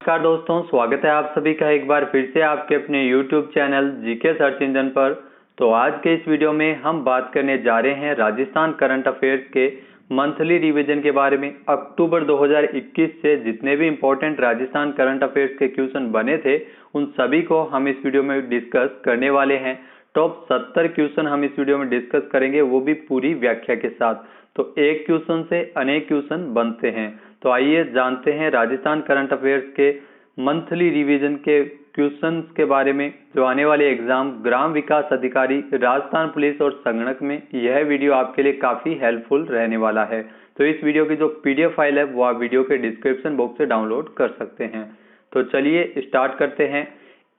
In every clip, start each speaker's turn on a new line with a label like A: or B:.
A: नमस्कार दोस्तों, स्वागत है आप सभी का एक बार फिर से आपके अपने YouTube channel GK search engine पर। तो आज के इस वीडियो में हम बात करने जा रहे हैं राजस्थान करंट अफेयर्स के मंथली रिवीजन के बारे में। अक्टूबर 2021 से जितने भी इम्पोर्टेंट राजस्थान करंट अफेयर्स के क्वेश्चन बने थे उन सभी को हम इस वीडियो में डिस्कस करने वाले हैं। टॉप 70 क्वेश्चन हम इस वीडियो में डिस्कस करेंगे, वो भी पूरी व्याख्या के साथ। तो एक क्वेश्चन से अनेक क्वेश्चन बनते हैं। तो आइए जानते हैं राजस्थान करंट अफेयर्स के मंथली रिवीजन के क्वेश्चंस के बारे में जो आने वाले एग्जाम ग्राम विकास अधिकारी, राजस्थान पुलिस और संगणक में यह वीडियो आपके लिए काफी हेल्पफुल रहने वाला है। तो इस वीडियो की जो पीडीएफ फाइल है वो आप वीडियो के डिस्क्रिप्शन बॉक्स से डाउनलोड कर सकते हैं। तो चलिए स्टार्ट करते हैं।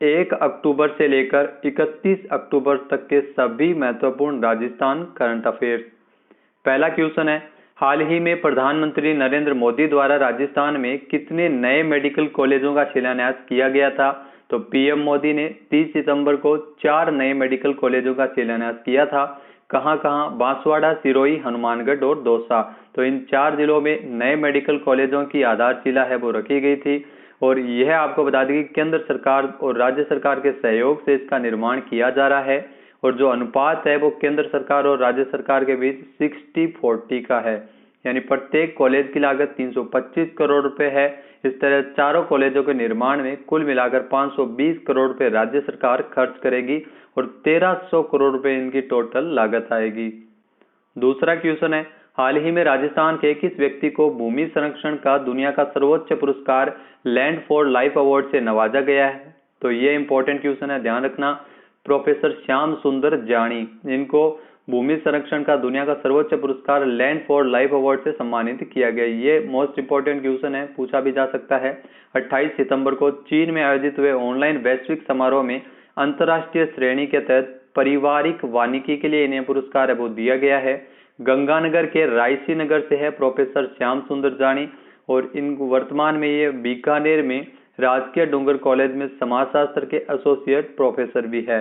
A: 1 अक्टूबर से लेकर 31 अक्टूबर तक के सभी महत्वपूर्ण राजस्थान करंट अफेयर्स। पहला क्वेश्चन है, हाल ही में प्रधानमंत्री नरेंद्र मोदी द्वारा राजस्थान में कितने नए मेडिकल कॉलेजों का शिलान्यास किया गया था? तो पीएम मोदी ने 30 सितंबर को 4 नए मेडिकल कॉलेजों का शिलान्यास किया था। कहां कहां? बांसवाड़ा, सिरोही, हनुमानगढ़ और दौसा। तो इन 4 जिलों में नए मेडिकल कॉलेजों की आधारशिला है वो रखी गई थी। और यह आपको बता दें कि केंद्र सरकार और राज्य सरकार के सहयोग से इसका निर्माण किया जा रहा है। और जो अनुपात है वो केंद्र सरकार और राज्य सरकार के बीच 60-40 का है, यानी प्रत्येक कॉलेज की लागत 325 करोड़ रुपए है। इस तरह चारों कॉलेजों के निर्माण में कुल मिलाकर 520 करोड़ रुपए राज्य सरकार खर्च करेगी और 1300 करोड़ रुपए इनकी टोटल लागत आएगी। दूसरा क्वेश्चन है, हाल ही में राजस्थान के किस व्यक्ति को भूमि संरक्षण का दुनिया का सर्वोच्च पुरस्कार लैंड फॉर लाइफ अवार्ड से नवाजा गया है? तो ये इंपॉर्टेंट क्वेश्चन है, ध्यान रखना। प्रोफेसर श्याम सुंदर जानी, इनको भूमि संरक्षण का दुनिया का सर्वोच्च पुरस्कार लैंड फॉर लाइफ अवार्ड से सम्मानित किया गया। ये मोस्ट इंपोर्टेंट क्वेश्चन है, पूछा भी जा सकता है। 28 सितंबर को चीन में आयोजित हुए ऑनलाइन वैश्विक समारोह में अंतर्राष्ट्रीय श्रेणी के तहत पारिवारिक वानिकी के लिए इन्हें पुरस्कार है वो दिया गया है। गंगानगर के रायसी नगर से है प्रोफेसर श्याम सुंदर जानी और इन वर्तमान में ये बीकानेर में राजकीय डूंगर कॉलेज में समाजशास्त्र के एसोसिएट प्रोफेसर भी है।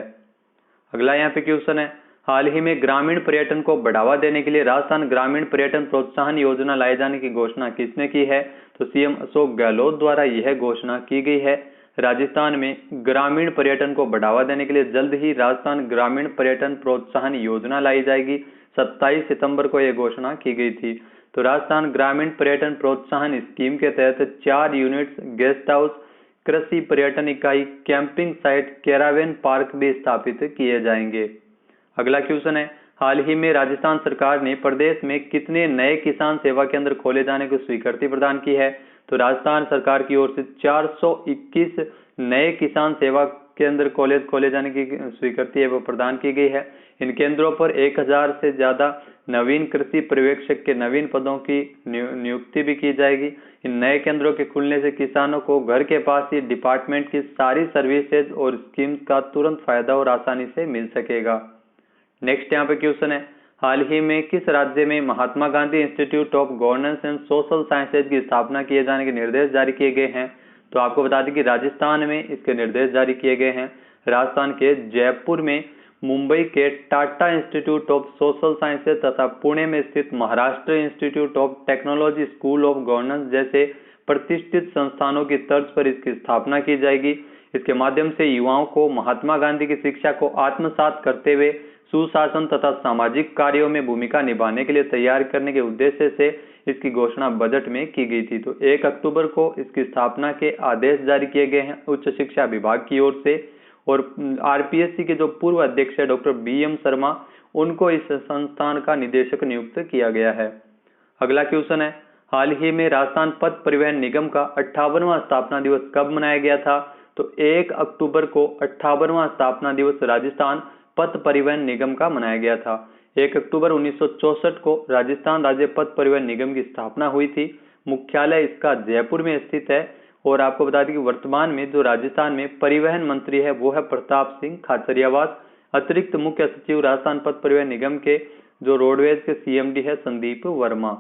A: अगला यहाँ पे क्वेश्चन है, हाल ही में ग्रामीण पर्यटन को बढ़ावा देने के लिए राजस्थान ग्रामीण पर्यटन प्रोत्साहन योजना लाए जाने की घोषणा किसने की है? तो सीएम अशोक गहलोत द्वारा यह घोषणा की गई है। राजस्थान में ग्रामीण पर्यटन को बढ़ावा देने के लिए जल्द ही राजस्थान ग्रामीण पर्यटन प्रोत्साहन योजना लाई जाएगी। 27 सितंबर को यह घोषणा की गई थी। तो राजस्थान ग्रामीण पर्यटन प्रोत्साहन स्कीम के तहत 4 यूनिट्स, गेस्ट हाउस, कृषि पर्यटन इकाई, कैंपिंग साइट, कैरावेन पार्क भी स्थापित किए जाएंगे। अगला क्वेश्चन है, हाल ही में राजस्थान सरकार ने प्रदेश में कितने नए किसान सेवा केंद्र खोले जाने को स्वीकृति प्रदान की है? तो राजस्थान सरकार की ओर से 421 नए किसान सेवा केंद्र कॉलेज खोले जाने की स्वीकृति है वो प्रदान की गई है। इन केंद्रों पर 1000 से ज्यादा नवीन कृषि पर्यवेक्षक के नवीन पदों की नियुक्ति भी की जाएगी। इन नए केंद्रों के खुलने से किसानों को घर के पास ही डिपार्टमेंट की सारी सर्विसेज और स्कीम्स का तुरंत फायदा और आसानी से मिल सकेगा। नेक्स्ट यहाँ पे क्वेश्चन है, हाल ही में किस राज्य में Mahatma Gandhi institute of governance and social sciences की स्थापना किए जाने के निर्देश जारी किए गए हैं? तो आपको बता दें कि राजस्थान में इसके निर्देश जारी किए गए हैं। राजस्थान के जयपुर में, मुंबई के Tata institute of social sciences तथा पुणे में स्थित Maharashtra institute of technology school of governance जैसे प्रतिष्ठित संस्थानों की तर्ज पर इसकी स्थापना की जाएगी। इसके माध्यम से युवाओं को महात्मा गांधी की शिक्षा को आत्मसात करते हुए सुशासन तथा सामाजिक कार्यों में भूमिका निभाने के लिए तैयार करने के उद्देश्य से इसकी घोषणा बजट में की गई थी। तो 1 अक्टूबर को इसकी स्थापना के आदेश जारी किए गए हैं उच्च शिक्षा विभाग की ओर से। और आरपीएससी के जो पूर्व अध्यक्ष है डॉक्टर बीएम शर्मा, उनको इस संस्थान का निदेशक नियुक्त किया गया है। अगला क्वेश्चन है, हाल ही में राजस्थान पथ परिवहन निगम का 58वां स्थापना दिवस कब मनाया गया था? तो 1 अक्टूबर को 58वां स्थापना दिवस राजस्थान पथ परिवहन निगम का मनाया गया था। 1 अक्टूबर 1964 को राजस्थान राज्य पथ परिवहन निगम की स्थापना हुई थी। मुख्यालय इसका जयपुर में स्थित है। और आपको बता दें कि वर्तमान में जो राजस्थान में परिवहन मंत्री है वो है प्रताप सिंह खाचरियावास। अतिरिक्त मुख्य सचिव राजस्थान पथ परिवहन निगम के जो रोडवेज के सीएमडी है संदीप वर्मा।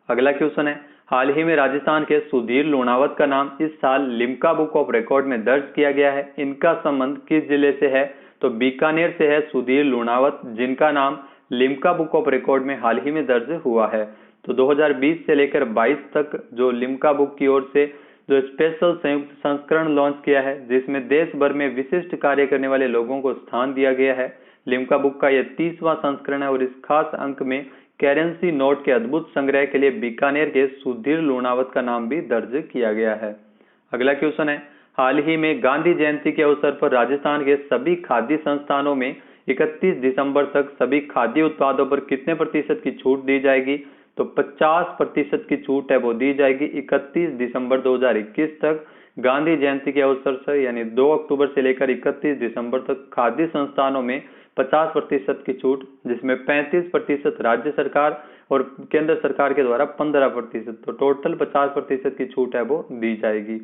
A: अगला क्वेश्चन है, हाल ही में राजस्थान के सुधीर लूणावत का नाम इस साल लिम्का बुक ऑफ रिकॉर्ड में दर्ज किया गया है। इनका संबंध किस जिले से है? तो बीकानेर से है सुधीर लूणावत, जिनका नाम लिम्का बुक ऑफ रिकॉर्ड में हाल ही में दर्ज हुआ है। तो 2020 से लेकर 22 तक जो लिम्का बुक की ओर से जो स्पेशल संयुक्त संस्करण लॉन्च किया है, जिसमें देश भर में विशिष्ट कार्य करने वाले लोगों को स्थान दिया गया है। लिम्का बुक का यह 30वां संस्करण है और इस खास अंक में करेंसी नोट के अद्भुत संग्रह के लिए बीकानेर के सुधीर लूणावत का नाम भी दर्ज किया गया है। अगला क्वेश्चन है, हाल ही में गांधी जयंती के अवसर पर राजस्थान के सभी खाद्य संस्थानों में 31 दिसंबर तक सभी खाद्य उत्पादों पर कितने प्रतिशत की छूट दी जाएगी? तो 50% की छूट है वो दी जाएगी 31 दिसंबर 2021 तक। गांधी जयंती के अवसर से यानी 2 अक्टूबर से लेकर 31 दिसंबर तक खाद्य संस्थानों में 50% की छूट, जिसमें 35% राज्य सरकार और केंद्र सरकार के द्वारा 15%, तो टोटल 50% की छूट है वो दी जाएगी।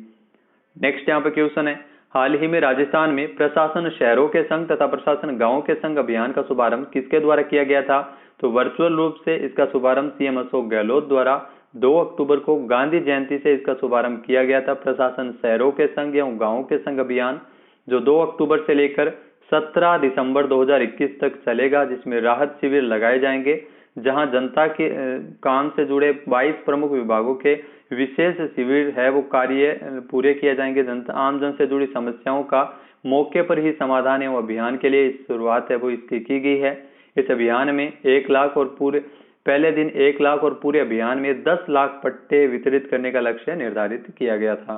A: नेक्स्ट यहाँ पे क्वेश्चन है, हाल ही में राजस्थान में प्रशासन शहरों के संघ तथा प्रशासन गांवों के संघ अभियान का शुभारंभ किसके द्वारा किया गया था? तो वर्चुअल रूप से इसका शुभारंभ सीएम अशोक गहलोत द्वारा 2 अक्टूबर को गांधी जयंती से इसका शुभारंभ किया गया था। प्रशासन शहरों के संघ एवं गांवों के संघ अभियान जो 2 अक्टूबर से लेकर 17 दिसंबर 2021 तक चलेगा, जिसमें राहत शिविर लगाए जाएंगे, जहां जनता के काम से जुड़े 22 प्रमुख विभागों के विशेष शिविर है वो कार्य पूरे किए जाएंगे। जनता आम जन से जुड़ी समस्याओं का मौके पर ही समाधान एवं अभियान के लिए इस शुरुआत है वो इसकी की गई है। इस अभियान में 1 लाख और पहले दिन 1 लाख और पूरे अभियान में 10 लाख पट्टे वितरित करने का लक्ष्य निर्धारित किया गया था।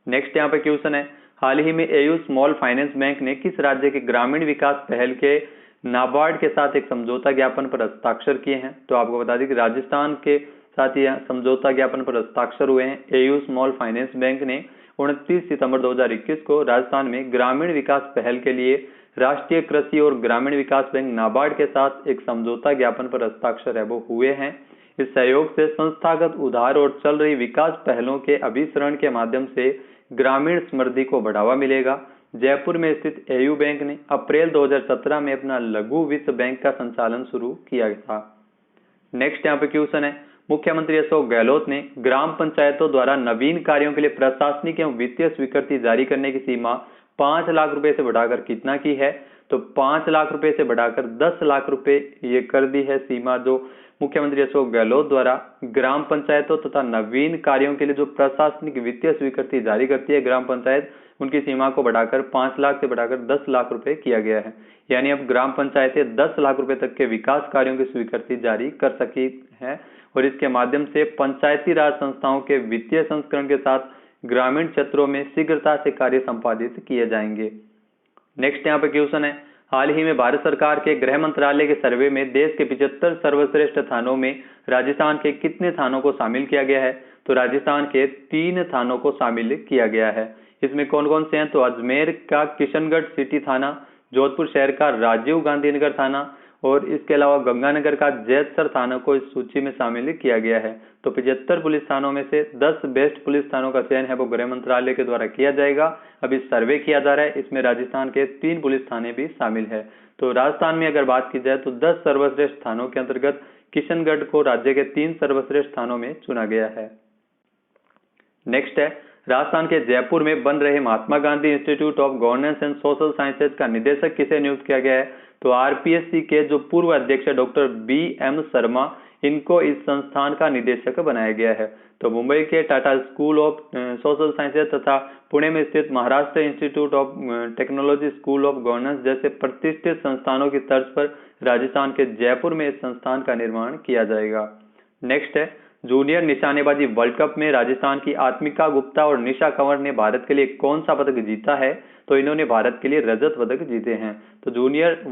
A: नेक्स्ट यहाँ पे क्वेश्चन है, हाल ही में एयू स्मॉल फाइनेंस बैंक ने किस राज्य के ग्रामीण विकास पहल के नाबार्ड के साथ एक समझौता ज्ञापन पर हस्ताक्षर किए हैं? तो आपको बता दें कि राजस्थान के साथ ही समझौता ज्ञापन पर हस्ताक्षर हुए हैं। एयू स्मॉल फाइनेंस बैंक ने 29 सितंबर 2021 को राजस्थान में ग्रामीण विकास पहल के लिए राष्ट्रीय कृषि और ग्रामीण विकास बैंक नाबार्ड के साथ एक समझौता ज्ञापन पर हस्ताक्षर है वो हुए हैं। इस सहयोग से संस्थागत उधार और चल रही विकास पहलों के अभिसरण के माध्यम से ग्रामीण समृद्धि को बढ़ावा मिलेगा। जयपुर में स्थित एयू बैंक ने अप्रैल 2017 में अपना लघु वित्त बैंक का संचालन शुरू किया था। नेक्स्ट यहाँ पे क्वेश्चन है, मुख्यमंत्री अशोक गहलोत ने ग्राम पंचायतों द्वारा नवीन कार्यों के लिए प्रशासनिक एवं वित्तीय स्वीकृति जारी करने की सीमा 5 लाख रुपए से बढ़ाकर कितना की है? तो 5 लाख रुपए से बढ़ाकर 10 लाख रुपए ये कर दी है सीमा, जो मुख्यमंत्री अशोक गहलोत द्वारा ग्राम पंचायतों तथा नवीन कार्यों के लिए जो प्रशासनिक वित्तीय स्वीकृति जारी करती है ग्राम पंचायत, उनकी सीमा को बढ़ाकर 5 लाख से बढ़ाकर 10 लाख रुपए किया गया है। यानी अब ग्राम पंचायतें 10 लाख रुपए तक के विकास कार्यों की स्वीकृति जारी कर सकी है और इसके माध्यम से पंचायती राज संस्थाओं के वित्तीय संस्करण के साथ ग्रामीण क्षेत्रों में शीघ्रता से कार्य संपादित किए जाएंगे। नेक्स्ट यहाँ पे क्वेश्चन है, हाल ही में भारत सरकार के गृह मंत्रालय के सर्वे में देश के 75 सर्वश्रेष्ठ थानों में राजस्थान के कितने थानों को शामिल किया गया है? तो राजस्थान के 3 थानों को शामिल किया गया है। इसमें कौन कौन से हैं? तो अजमेर का किशनगढ़ सिटी थाना, जोधपुर शहर का राजीव गांधी नगर थाना और इसके अलावा गंगानगर का जैतसर थाना को इस सूची में शामिल किया गया है। तो 75 पुलिस थानों में से 10 बेस्ट पुलिस थानों का चयन है वो गृह मंत्रालय के द्वारा किया जाएगा। अभी सर्वे किया जा रहा है, इसमें राजस्थान के 3 पुलिस थाने भी शामिल है। तो राजस्थान में अगर बात की जाए तो 10 सर्वश्रेष्ठ थानों के अंतर्गत किशनगढ़ को राज्य के 3 सर्वश्रेष्ठ थानों में चुना गया है। नेक्स्ट है, राजस्थान के जयपुर में बन रहे Mahatma Gandhi institute of governance and social sciences का निदेशक किसे नियुक्त किया गया है? तो आरपीएससी के जो पूर्व अध्यक्ष है डॉक्टर बी.एम. शर्मा, इनको इस संस्थान का निदेशक बनाया गया है। तो मुंबई के Tata school of social sciences तथा पुणे में स्थित Maharashtra institute of technology school of governance जैसे प्रतिष्ठित संस्थानों की तर्ज पर राजस्थान के जयपुर में इस संस्थान का निर्माण किया जाएगा। नेक्स्ट है, जूनियर निशानेबाजी वर्ल्ड कप में राजस्थान की आत्मिका गुप्ता और निशा कंवर ने भारत के लिए कौन सा पदक जीता है? तो इन्होंने भारत के लिए रजत पदक जीते हैं। तो जूनियर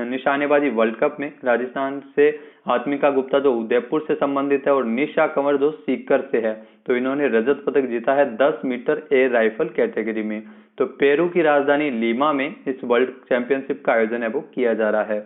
A: निशानेबाजी वर्ल्ड कप में राजस्थान से आत्मिका गुप्ता जो उदयपुर से संबंधित है और निशा कंवर जो सीकर से है, तो इन्होंने रजत पदक जीता है 10 मीटर एयर राइफल कैटेगरी में। तो पेरू की राजधानी लीमा में इस वर्ल्ड चैंपियनशिप का आयोजन है वो किया जा रहा है।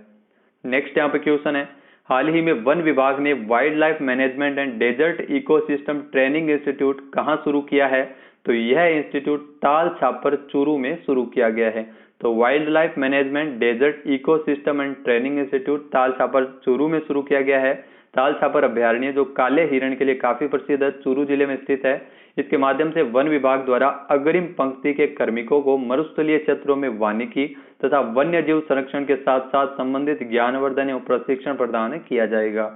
A: नेक्स्ट यहाँ पे क्वेश्चन है, हाल ही में वन विभाग ने wildlife management and desert ecosystem training institute कहां शुरू किया है? तो यह इंस्टीट्यूट ताल छापर चूरू में शुरू किया गया है। तो wildlife management desert ecosystem and training institute Tal Chhapar Churu में शुरू किया गया है। ताल छापर अभ्यारण्य जो काले हिरण के लिए काफी प्रसिद्ध है, चूरू जिले में स्थित है। इसके माध्यम से वन विभाग द्वारा अग्रिम पंक्ति के कार्मिकों को मरुस्थलीय क्षेत्रों में वानिकी तथा वन्य जीव संरक्षण के साथ साथ संबंधित ज्ञानवर्धन एवं प्रशिक्षण प्रदान किया जाएगा।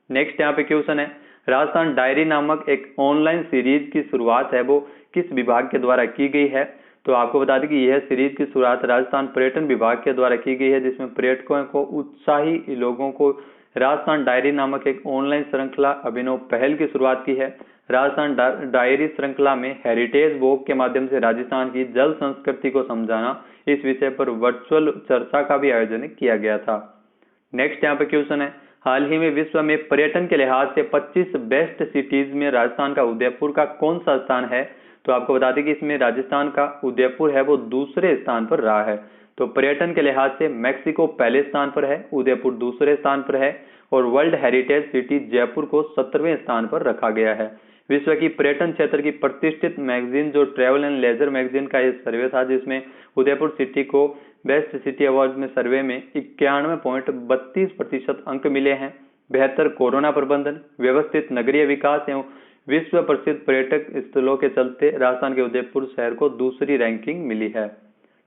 A: नेक्स्ट यहाँ पे क्वेश्चन है, राजस्थान डायरी नामक एक ऑनलाइन सीरीज की शुरुआत है वो किस विभाग के द्वारा की गई है? तो आपको बता दें कि यह सीरीज की शुरुआत राजस्थान पर्यटन विभाग के द्वारा की गई है, जिसमें पर्यटकों को उत्साही लोगों को राजस्थान डायरी नामक एक ऑनलाइन श्रृंखला अभिनव पहल की शुरुआत की है। राजस्थान डायरी श्रृंखला में हेरिटेज वॉक के माध्यम से राजस्थान की जल संस्कृति को समझाना, इस विषय पर वर्चुअल चर्चा का भी आयोजन किया गया था। नेक्स्ट यहाँ पे क्वेश्चन है, हाल ही में विश्व में पर्यटन के लिहाज से 25 बेस्ट सिटीज में राजस्थान का उदयपुर का कौन सा स्थान है? तो आपको बता दें कि इसमें राजस्थान का उदयपुर है वो दूसरे स्थान पर रहा है। तो पर्यटन के लिहाज से मैक्सिको पहले स्थान पर है, उदयपुर दूसरे स्थान पर है और वर्ल्ड हेरिटेज सिटी जयपुर को 17वें स्थान पर रखा गया है। विश्व की पर्यटन क्षेत्र की प्रतिष्ठित मैगजीन जो ट्रैवल एंड लेजर मैगजीन का यह सर्वे था, जिसमें उदयपुर सिटी को बेस्ट सिटी अवार्ड में सर्वे में 91.32% अंक मिले हैं। बेहतर कोरोना प्रबंधन, व्यवस्थित नगरीय विकास एवं विश्व प्रसिद्ध पर्यटक स्थलों के चलते राजस्थान के उदयपुर शहर को दूसरी रैंकिंग मिली है।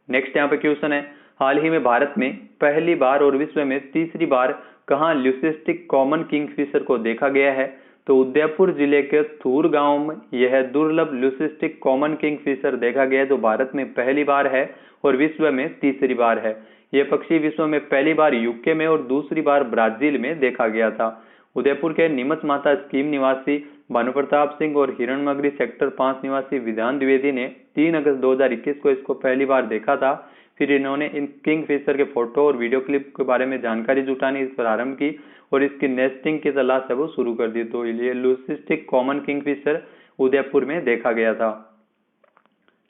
A: नेक्स्ट यहाँ पे क्वेश्चन है, हाल ही में भारत में पहली बार और विश्व में तीसरी बार कहां ल्यूसिस्टिक कॉमन किंगफिशर को देखा गया है? तो उदयपुर जिले के थूर गांव में यह दुर्लभ ल्यूसिस्टिक कॉमन किंगफिशर देखा गया, जो भारत में पहली बार है और विश्व में तीसरी बार है। यह पक्षी विश्व में पहली बार यूके में और दूसरी बार ब्राजील में देखा गया था। उदयपुर के नीमच माता स्कीम निवासी भानु प्रताप सिंह और हिरणमगरी सेक्टर 5 निवासी विधान द्विवेदी ने 3 अगस्त 2021 को इसको पहली बार देखा था। फिर इन्होंने इन किंगफिशर के फोटो और वीडियो क्लिप के बारे में जानकारी जुटानी प्रारंभ की और इसकी नेस्टिंग की तलाश है वो शुरू कर दी। तो ये ल्यूसिस्टिक कॉमन किंगफिशर उदयपुर में देखा गया था।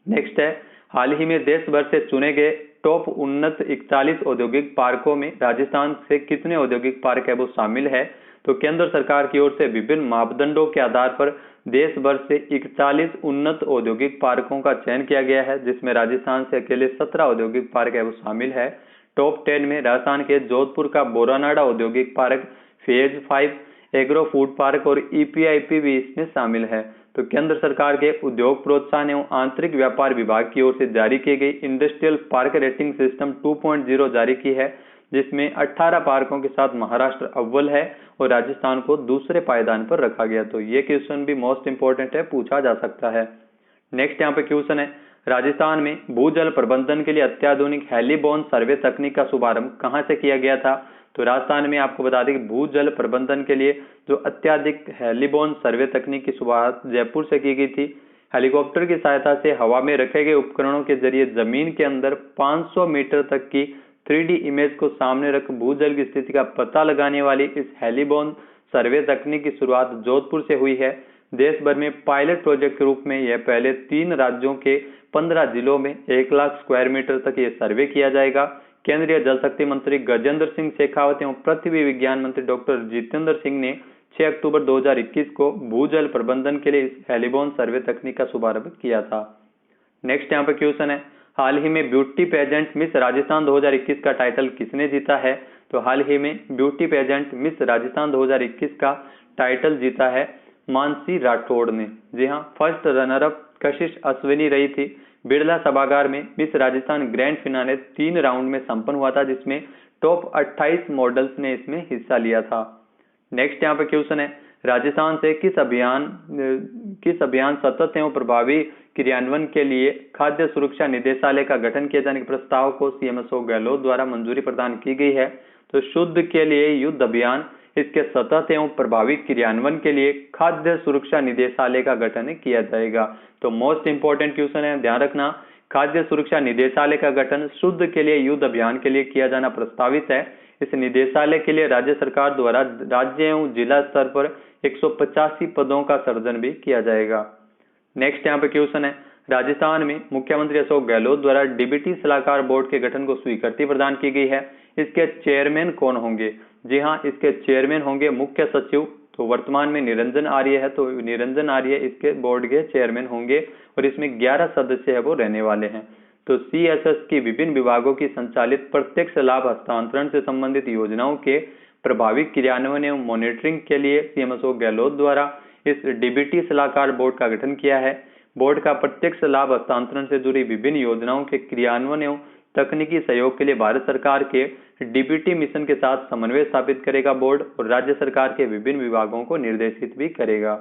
A: नेक्स्ट है, हाल ही में देश भर से चुने गए टॉप उन्नत 41 औद्योगिक पार्कों में राजस्थान से कितने औद्योगिक पार्क है वो शामिल है? तो केंद्र सरकार की ओर से विभिन्न मापदंडों के आधार पर देश भर से 41 उन्नत औद्योगिक पार्कों का चयन किया गया है, जिसमें राजस्थान से अकेले 17 औद्योगिक पार्क है वो शामिल है। टॉप 10 में राजस्थान के जोधपुर का बोरानाडा औद्योगिक park, phase 5 agro food park और ईपीआईपी भी इसमें शामिल है। तो केंद्र सरकार के उद्योग प्रोत्साहन एवं आंतरिक व्यापार विभाग की ओर से जारी की गई इंडस्ट्रियल पार्क रेटिंग सिस्टम 2.0 जारी की है, जिसमें 18 पार्कों के साथ महाराष्ट्र अव्वल है और राजस्थान को दूसरे पायदान पर रखा गया। तो ये क्वेश्चन भी मोस्ट इंपोर्टेंट है, पूछा जा सकता है। नेक्स्ट यहाँ पे क्वेश्चन है, राजस्थान में भूजल प्रबंधन के लिए अत्याधुनिक हेलीबोन सर्वे तकनीक का शुभारंभ कहां से किया गया था? तो राजस्थान में आपको बता दें कि भूजल प्रबंधन के लिए जो अत्याधिक हेलीबोन सर्वे तकनीक की शुरुआत जयपुर से की गई थी। हेलीकॉप्टर की सहायता से हवा में रखे गए उपकरणों के जरिए जमीन के अंदर 500 मीटर तक की 3D इमेज को सामने रख भूजल की स्थिति का पता लगाने वाली इस हेलीबोन सर्वे तकनीक की शुरुआत जोधपुर से हुई है। देश भर में पायलट प्रोजेक्ट के रूप में यह पहले 3 राज्यों के 15 जिलों में 1 लाख स्क्वायर मीटर तक यह सर्वे किया जाएगा। केंद्रीय जल शक्ति मंत्री गजेंद्र सिंह शेखावत एवं पृथ्वी विज्ञान मंत्री डॉक्टर जितेंद्र सिंह ने 6 अक्टूबर 2021 को भूजल प्रबंधन के लिए इस हेलीबोन सर्वे तकनीक का शुभारंभ किया था। नेक्स्ट यहाँ पे क्वेश्चन है, हाल ही में ब्यूटी पेजेंट मिस राजस्थान 2021 का टाइटल किसने जीता है? तो हाल ही में ब्यूटी पेजेंट मिस राजस्थान 2021 का टाइटल जीता है मानसी राठौड़ ने। जी हाँ, फर्स्ट रनर अप कशिश अश्विनी रही थी। बिरला सभागार में miss Rajasthan grand finale 3 round में संपन्न हुआ था, जिसमें टॉप 28 मॉडल्स ने इसमें हिस्सा लिया था। नेक्स्ट यहाँ पे क्वेश्चन है, राजस्थान से किस अभियान सतत एवं प्रभावी क्रियान्वयन के लिए खाद्य सुरक्षा निदेशालय का गठन किए जाने के प्रस्ताव को सीएम अशोक गहलोत द्वारा मंजूरी प्रदान की गई है? तो शुद्ध के लिए युद्ध अभियान, इसके सतत एवं प्रभावी क्रियान्वयन के लिए खाद्य सुरक्षा निदेशालय का गठन किया जाएगा। तो मोस्ट इंपोर्टेंट क्वेश्चन है, ध्यान रखना, खाद्य सुरक्षा निदेशालय का गठन शुद्ध के लिए युद्ध अभियान के लिए किया जाना प्रस्तावित है। इस निदेशालय के लिए राज्य सरकार द्वारा राज्य एवं जिला स्तर पर 185 पदों का सृजन भी किया जाएगा। नेक्स्ट यहाँ पे क्वेश्चन है, राजस्थान में मुख्यमंत्री अशोक गहलोत द्वारा डीबीटी सलाहकार बोर्ड के गठन को स्वीकृति प्रदान की गई है। इसके चेयरमैन कौन होंगे? जी हाँ, इसके चेयरमैन होंगे मुख्य सचिव। तो वर्तमान में निरंजन आर्य है, तो निरंजन आर्य इसके बोर्ड के चेयरमैन होंगे और इसमें 11 सदस्य है वो रहने वाले हैं। तो सीएसएस की विभिन्न विभागों की संचालित प्रत्यक्ष लाभ हस्तांतरण से संबंधित योजनाओं के प्रभावी क्रियान्वयन एवं मॉनिटरिंग के लिए सीएम अशोक गहलोत द्वारा इस डीबीटी सलाहकार बोर्ड का गठन किया है। बोर्ड का प्रत्यक्ष लाभ हस्तांतरण से जुड़ी विभिन्न योजनाओं के क्रियान्वयन एवं तकनीकी सहयोग के लिए भारत सरकार के डीबीटी मिशन के साथ समन्वय स्थापित करेगा बोर्ड और राज्य सरकार के विभिन्न विभागों को निर्देशित भी करेगा।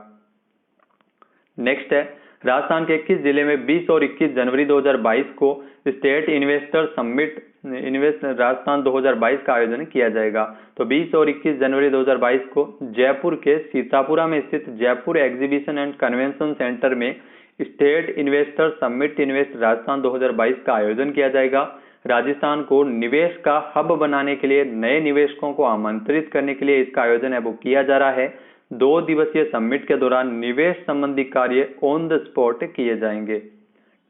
A: नेक्स्ट है, राजस्थान के 21 जिले में 20 और 21 जनवरी 2022 को state investor summit invest Rajasthan 2022 का आयोजन किया जाएगा। तो 20 और 21 जनवरी 2022 को जयपुर के सीतापुरा में स्थित Jaipur exhibition and convention centre में state investor summit invest Rajasthan 2022 का आयोजन किया जाएगा। राजस्थान को निवेश का हब बनाने के लिए, नए निवेशकों को आमंत्रित करने के लिए इसका आयोजन है वो किया जा रहा है। 2 दिवसीय समिट के दौरान निवेश संबंधी कार्य ऑन द स्पॉट किए जाएंगे।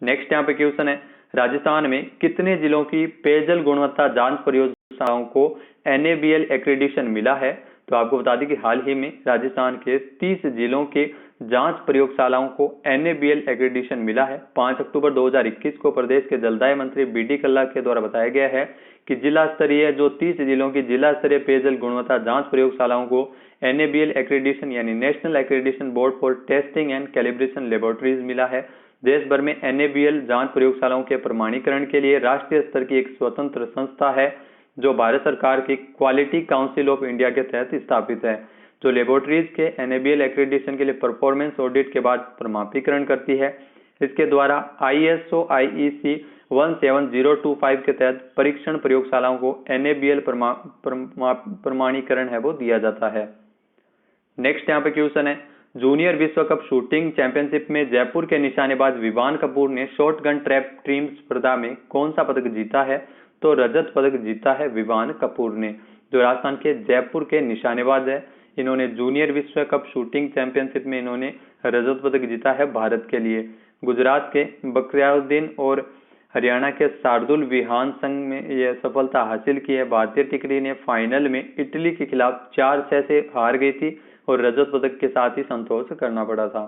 A: नेक्स्ट यहाँ पे क्वेश्चन है, राजस्थान में कितने जिलों की पेयजल गुणवत्ता जांच परियोजनाओं को NABL एक्रेडिशन मिला है? तो आपको बता दें कि हाल ही में राजस्थान के 30 जिलों के जांच प्रयोगशालाओं को NABL एक्रेडिशन मिला है। 5 अक्टूबर 2021 को प्रदेश के जलदाय मंत्री BD कल्ला के द्वारा बताया गया है कि जिला स्तरीय जो 30 जिलों की जिला स्तरीय पेयजल गुणवत्ता जांच प्रयोगशालाओं को NABL एक्रेडिशन यानी national accreditation board for testing and calibration laboratories मिला है। देश भर में NABL जांच प्रयोगशालाओं के प्रमाणीकरण के लिए राष्ट्रीय स्तर की एक स्वतंत्र संस्था है जो भारत सरकार की क्वालिटी काउंसिल ऑफ इंडिया के तहत स्थापित है, जो लेबोरेटरीज के NABL एक्रेडिशन के लिए परफॉर्मेंस ऑडिट के बाद प्रमाणीकरण करती है। इसके द्वारा ISO IEC 17025 के तहत परीक्षण प्रयोगशालाओं को NABL प्रमाणीकरण है वो दिया जाता है। नेक्स्ट यहाँ पे क्वेश्चन है, जूनियर विश्व कप शूटिंग चैंपियनशिप में जयपुर के निशानेबाज विवान कपूर ने शॉटगन ट्रैप टीम स्पर्धा में कौन सा पदक जीता है? तो रजत पदक जीता है विवान कपूर ने, जो राजस्थान के जयपुर के निशानेबाज है। इन्होंने जूनियर विश्व कप शूटिंग चैंपियनशिप में इन्होंने रजत पदक जीता है भारत के लिए। गुजरात के बकरियाउद्दीन और हरियाणा के शार्दुल विहान संघ में यह सफलता हासिल की है। भारतीय टिकरी ने फाइनल में इटली के खिलाफ 4-6 से हार गई थी और रजत पदक के साथ ही संतोष करना पड़ा था।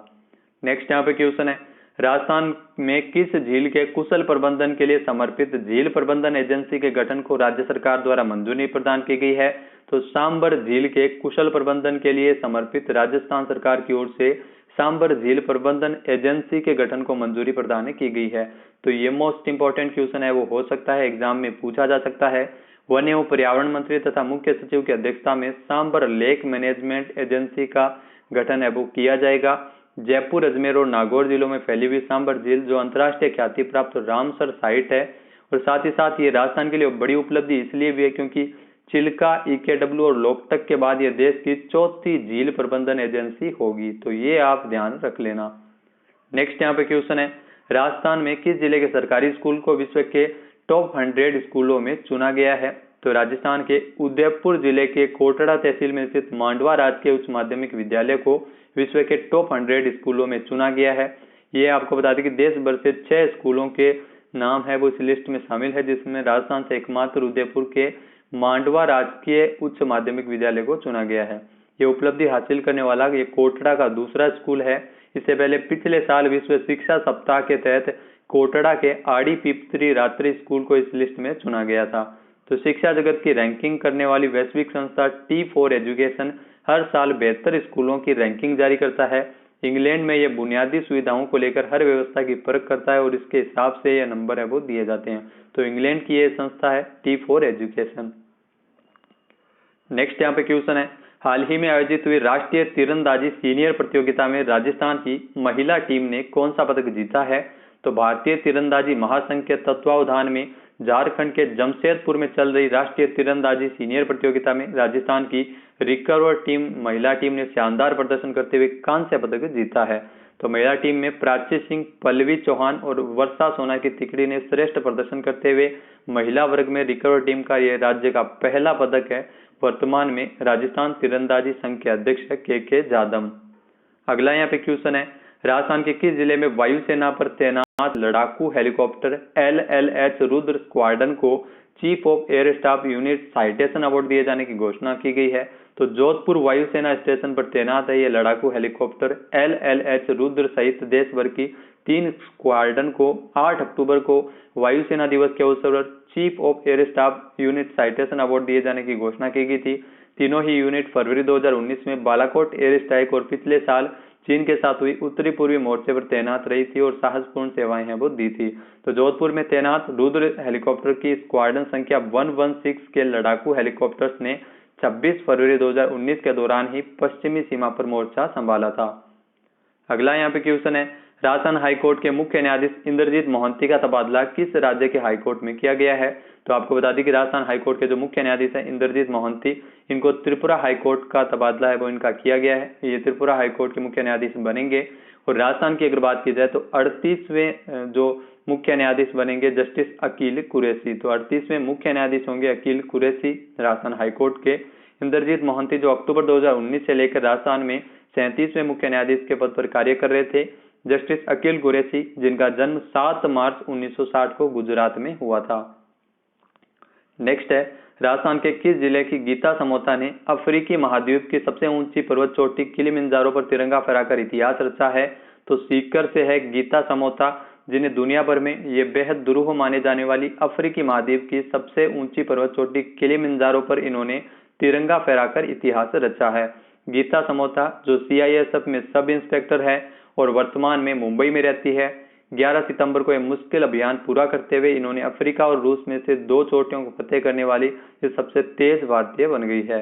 A: नेक्स्ट यहाँ पे क्वेश्चन है, राजस्थान में किस झील के कुशल प्रबंधन के लिए समर्पित झील प्रबंधन एजेंसी के गठन को राज्य सरकार द्वारा मंजूरी प्रदान की गई है? तो सांबर झील के कुशल प्रबंधन के लिए समर्पित राजस्थान सरकार की ओर से सांबर झील प्रबंधन एजेंसी के गठन को मंजूरी प्रदान की गई है। तो ये मोस्ट इंपोर्टेंट क्वेश्चन है, वो हो सकता है एग्जाम में पूछा जा सकता है। वन एवं पर्यावरण मंत्री तथा मुख्य सचिव की अध्यक्षता में सांबर लेक मैनेजमेंट एजेंसी का गठन है वो किया जाएगा। जयपुर, अजमेर और नागौर जिलों में फैली हुई सांबर झील जो अंतर्राष्ट्रीय ख्याति प्राप्त रामसर साइट है, और साथ ही साथ ये राजस्थान के लिए बड़ी उपलब्धि इसलिए भी है क्योंकि चिल्का, EKW और लोकटक के बाद ये देश की 4थी झील प्रबंधन एजेंसी होगी। तो ये आप ध्यान रख लेना। नेक्स्ट यहाँ पे क्वेश्चन है, राजस्थान में किस जिले के सरकारी स्कूल को विश्व के टॉप 100 स्कूलों में चुना गया है? तो राजस्थान के उदयपुर जिले के कोटड़ा तहसील में स्थित मांडवा राजकीय उच्च माध्यमिक विद्यालय को विश्व के टॉप 100 स्कूलों में चुना गया है। ये आपको बता दें कि देश भर से 6 स्कूलों के नाम है वो इस लिस्ट में शामिल है, जिसमें राजस्थान से एकमात्र उदयपुर के मांडवा राजकीय उच्च माध्यमिक विद्यालय को चुना गया है। ये उपलब्धि हासिल करने वाला ये कोटड़ा का दूसरा स्कूल है। इससे पहले पिछले साल विश्व शिक्षा सप्ताह के तहत कोटड़ा के आड़ी पिपत्री रात्रि स्कूल को इस लिस्ट में चुना गया था। तो शिक्षा जगत की रैंकिंग करने वाली वैश्विक संस्था T4 एजुकेशन हर साल बेहतर स्कूलों की रैंकिंग जारी करता है। इंग्लैंड में यह बुनियादी सुविधाओं को लेकर हर व्यवस्था की परख करता है और इसके हिसाब से यह नंबर है वो दिए जाते हैं। तो इंग्लैंड की यह संस्था है T4 एजुकेशन। नेक्स्ट यहाँ पे क्वेश्चन है, हाल ही में आयोजित हुई राष्ट्रीय तीरंदाजी सीनियर प्रतियोगिता में राजस्थान की महिला टीम ने कौन सा पदक जीता है? तो भारतीय तीरंदाजी महासंघ के तत्वावधान में झारखंड के जमशेदपुर में चल रही राष्ट्रीय तीरंदाजी सीनियर प्रतियोगिता में राजस्थान की रिकर्व टीम महिला टीम ने शानदार प्रदर्शन करते हुए कांस्य पदक जीता है। तो महिला टीम में प्राची सिंह, पल्लवी चौहान और वर्षा सोना की तिकड़ी ने श्रेष्ठ प्रदर्शन करते हुए महिला वर्ग में रिकर्व टीम का यह राज्य का पहला पदक है। वर्तमान में राजस्थान तीरंदाजी संघ के अध्यक्ष है के जादम। अगला यहाँ पे क्वेश्चन है, राजस्थान के किस जिले में वायुसेना पर तैनात लड़ाकू हेलीकॉप्टर LLH रुद्र स्क्वाड्रन को chief of air staff unit citation award दिए जाने की घोषणा की गई है? तो जोधपुर वायुसेना स्टेशन पर तैनात है ये लड़ाकू हेलीकॉप्टर LLH रुद्र सहित देश भर की 3 स्क्वाड्रन को 8 अक्टूबर को वायुसेना दिवस के अवसर पर chief of air staff unit citation award दिए जाने की घोषणा की गई थी। तीनों ही यूनिट फरवरी 2019 में बालाकोट एयर स्ट्राइक और पिछले साल चीन के साथ हुई उत्तरी पूर्वी मोर्चे पर तैनात रही थी और साहसपूर्ण सेवाएं हैं वो दी थी। तो जोधपुर में तैनात रुद्र हेलीकॉप्टर की स्क्वाड्रन संख्या 116 के लड़ाकू हेलीकॉप्टर्स ने 26 फरवरी 2019 के दौरान ही पश्चिमी सीमा पर मोर्चा संभाला था। अगला यहाँ पे क्वेश्चन है, राजस्थान हाईकोर्ट के मुख्य न्यायाधीश इंद्रजीत मोहंती का तबादला किस राज्य के हाईकोर्ट में किया गया है? तो आपको बता दें कि राजस्थान हाईकोर्ट के जो मुख्य न्यायाधीश हैं इंद्रजीत मोहंती, इनको त्रिपुरा हाईकोर्ट का तबादला है वो इनका किया गया है। ये त्रिपुरा हाईकोर्ट के मुख्य न्यायाधीश बनेंगे। और राजस्थान की अगर बात की जाए तो 38वें जो मुख्य न्यायाधीश बनेंगे जस्टिस अकील कुरैशी। तो 38वें मुख्य न्यायाधीश होंगे अकील कुरैशी राजस्थान हाईकोर्ट के। इंद्रजीत मोहंती जो अक्टूबर 2019 से लेकर राजस्थान में 37वें मुख्य न्यायाधीश के पद पर कार्य कर रहे थे। जस्टिस अकील कुरैशी जिनका जन्म 7 मार्च 1960 को गुजरात में हुआ था। नेक्स्ट है, राजस्थान के किस जिले की गीता समोता ने अफ्रीकी महाद्वीप की सबसे ऊंची पर्वत चोटी किलिमंजारो पर तिरंगा फहराकर इतिहास रचा है? तो सीकर से है गीता समोता, जिन्हें दुनिया भर में ये बेहद दुरूह माने जाने वाली अफ्रीकी महाद्वीप की सबसे ऊंची पर्वत चोटी किलिमंजारो पर इन्होंने तिरंगा फहराकर इतिहास रचा है। गीता समोता जो CISF में सब इंस्पेक्टर है और वर्तमान में मुंबई में रहती है। 11 सितंबर को यह मुश्किल अभियान पूरा करते हुए इन्होंने अफ्रीका और रूस में से 2 चोटियों को फतेह करने वाली ये सबसे तेज भारतीय बन गई है।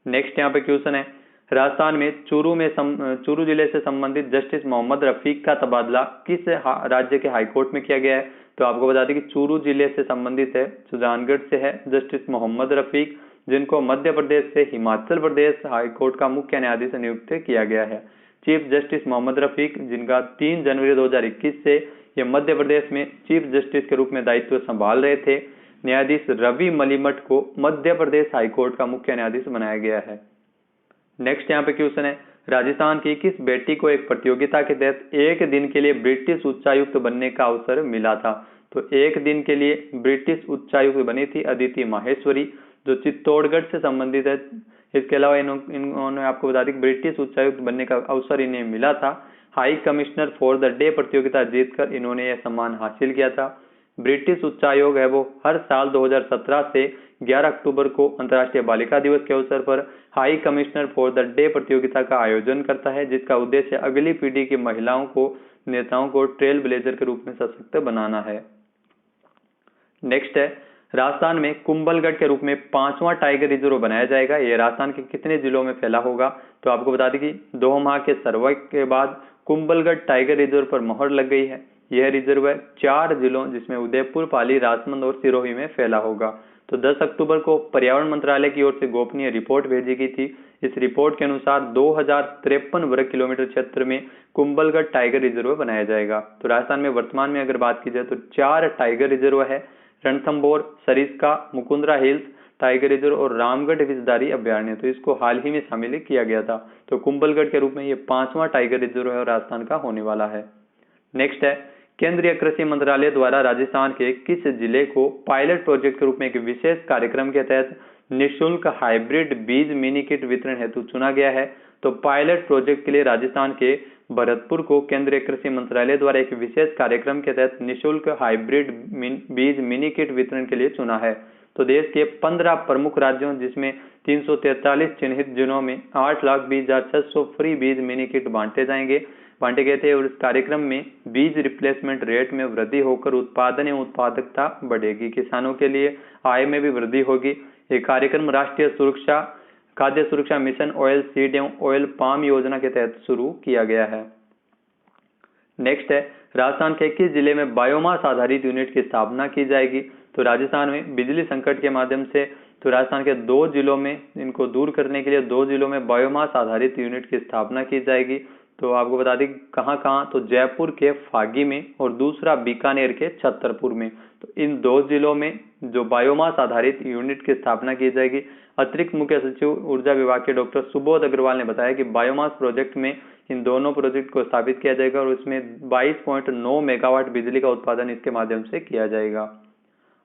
A: नेक्स्ट यहाँ पे क्वेश्चन है, राजस्थान में चूरू जिले से संबंधित जस्टिस मोहम्मद रफीक का तबादला किस राज्य के हाईकोर्ट में किया गया है? तो आपको बता दें कि चूरू जिले से संबंधित है, सुजानगढ़ से है जस्टिस मोहम्मद रफीक, जिनको मध्य प्रदेश से हिमाचल प्रदेश हाईकोर्ट का मुख्य न्यायाधीश नियुक्त किया गया है। चीफ जस्टिस मोहम्मद रफीक जिनका 3 जनवरी 2021 से ये मध्य प्रदेश में चीफ जस्टिस के रूप में दायित्व संभाल रहे थे। न्यायाधीश रवि मलिमठ को मध्य प्रदेश हाईकोर्ट का मुख्य न्यायाधीश बनाया गया है। नेक्स्ट यहाँ पे क्वेश्चन है, राजस्थान की किस बेटी को एक प्रतियोगिता के तहत एक दिन के लिए ब्रिटिश उच्चायुक्त बनने का अवसर मिला था? तो एक दिन के लिए ब्रिटिश उच्चायुक्त बनी थी अदिति माहेश्वरी, जो चित्तौड़गढ़ से संबंधित है। इसके अलावा इन्होंने आपको बता दें ब्रिटिश उच्चायुक्त बनने का अवसर इन्हें मिला था। High commissioner for the day प्रतियोगिता जीतकर इन्होंने यह सम्मान हासिल किया था। ब्रिटिश उच्चायोग है वो हर साल 2017 से 11 अक्टूबर को अंतर्राष्ट्रीय बालिका दिवस के अवसर पर high commissioner for the day प्रतियोगिता का आयोजन करता है, जिसका उद्देश्य अगली पीढ़ी की महिलाओं को नेताओं को ट्रेल ब्लेजर के रूप में सशक्त बनाना है। नेक्स्ट है, राजस्थान में कुंभलगढ़ के रूप में 5वां टाइगर रिजर्व बनाया जाएगा। यह राजस्थान के कितने जिलों में फैला होगा? तो आपको बता दें कि 2 माह के सर्वे के बाद कुंभलगढ़ टाइगर रिजर्व पर मोहर लग गई है। यह रिजर्व 4 जिलों जिसमें उदयपुर, पाली, राजसमंद और सिरोही में फैला होगा। तो 10 अक्टूबर को पर्यावरण मंत्रालय की ओर से गोपनीय रिपोर्ट भेजी गई थी। इस रिपोर्ट के अनुसार 2053 वर्ग किलोमीटर क्षेत्र में कुंभलगढ़ टाइगर रिजर्व बनाया जाएगा। तो राजस्थान में वर्तमान में अगर बात की जाए तो 4 टाइगर रिजर्व है, Ranthambore, Sariska, Mukundra hills tiger reserve और रामगढ़ विषधारी अभ्यारण्य। तो इसको हाल ही में शामिल किया गया था। तो कुंभलगढ़ के रूप में ये 5वां टाइगर रिजर्व है और राजस्थान का होने वाला है। नेक्स्ट है, केंद्रीय कृषि मंत्रालय द्वारा राजस्थान के किस जिले को पायलट प्रोजेक्ट के रूप में एक विशेष कार्यक्रम के तहत निःशुल्क हाइब्रिड बीज मिनी किट वितरण हेतु चुना गया है? तो पायलट प्रोजेक्ट के लिए राजस्थान के भरतपुर को केंद्रीय कृषि मंत्रालय द्वारा एक विशेष कार्यक्रम के तहत निःशुल्क हाइब्रिड बीज मिनी किट वितरण के लिए चुना है। तो देश के 15 प्रमुख राज्यों जिसमें 343 चिन्हित जिलों में 8,20,600 फ्री बीज मिनी किट बांटे गए थे। और इस कार्यक्रम में बीज रिप्लेसमेंट रेट में वृद्धि होकर उत्पादन एवं उत्पादकता बढ़ेगी, किसानों के लिए आय में भी वृद्धि होगी। ये कार्यक्रम राष्ट्रीय खाद्य सुरक्षा मिशन ऑयल सीड एवं ऑयल पाम योजना के तहत शुरू किया गया है। नेक्स्ट है, राजस्थान के किस जिले में बायोमास आधारित यूनिट की स्थापना की जाएगी? तो राजस्थान में बिजली संकट के माध्यम से तो राजस्थान के 2 जिलों में इनको दूर करने के लिए 2 जिलों में बायोमास आधारित यूनिट की स्थापना की जाएगी। तो आपको बता दें कहाँ, तो जयपुर के फागी में और दूसरा बीकानेर के छतरपुर में। तो इन 2 जिलों में जो बायोमास आधारित यूनिट की स्थापना की जाएगी। अतिरिक्त मुख्य सचिव ऊर्जा विभाग के डॉक्टर सुबोध अग्रवाल ने बताया कि बायोमास प्रोजेक्ट में इन दोनों प्रोजेक्ट को स्थापित किया जाएगा और उसमें 22.9 मेगावाट बिजली का उत्पादन इसके माध्यम से किया जाएगा।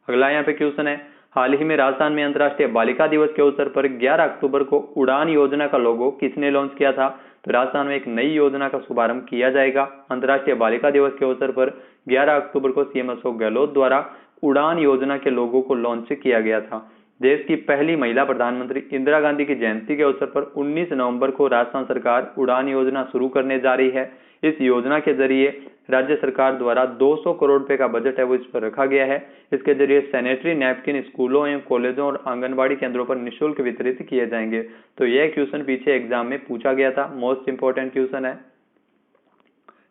A: अगला यहाँ पे क्वेश्चन है, हाल ही में राजस्थान में अंतर्राष्ट्रीय बालिका दिवस के अवसर पर 11 अक्टूबर को उड़ान योजना का लोगो किसने लॉन्च किया था? तो राजस्थान में एक नई योजना का शुभारंभ किया जाएगा। अंतर्राष्ट्रीय बालिका दिवस के अवसर पर 11 अक्टूबर को CM अशोक गहलोत द्वारा उड़ान योजना के लोगो को लॉन्च किया गया था। देश की पहली महिला प्रधानमंत्री इंदिरा गांधी की जयंती के अवसर पर 19 नवंबर को राजस्थान सरकार उड़ान योजना शुरू करने जा रही है। इस योजना के जरिए राज्य सरकार द्वारा 200 करोड़ रुपए का बजट है वो इस पर रखा गया है। इसके जरिए सैनिटरी नैपकिन स्कूलों एवं कॉलेजों और आंगनबाड़ी केंद्रों पर निःशुल्क वितरित किए जाएंगे। तो यह क्वेश्चन पीछे एग्जाम में पूछा गया था, मोस्ट इंपोर्टेंट क्वेश्चन है।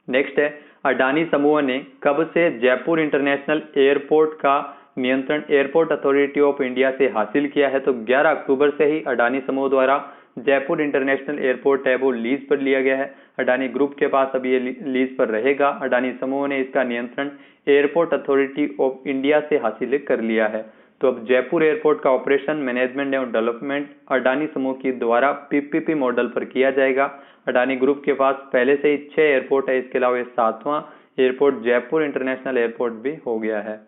A: नेक्स्ट है, अडानी समूह ने कब से जयपुर इंटरनेशनल एयरपोर्ट का नियंत्रण एयरपोर्ट अथॉरिटी ऑफ इंडिया से हासिल किया है? तो 11 अक्टूबर से ही अडानी समूह द्वारा जयपुर इंटरनेशनल एयरपोर्ट है वो लीज पर लिया गया है। अडानी ग्रुप के पास अब ये लीज पर रहेगा। अडानी समूह ने इसका नियंत्रण एयरपोर्ट अथॉरिटी ऑफ इंडिया से हासिल कर लिया है। तो अब जयपुर एयरपोर्ट का ऑपरेशन, मैनेजमेंट एवं डेवलपमेंट अडानी समूह की द्वारा पीपीपी मॉडल पर किया जाएगा। अडानी ग्रुप के पास पहले से ही 6 एयरपोर्ट है, इसके अलावा 7वां एयरपोर्ट जयपुर इंटरनेशनल एयरपोर्ट भी हो गया है।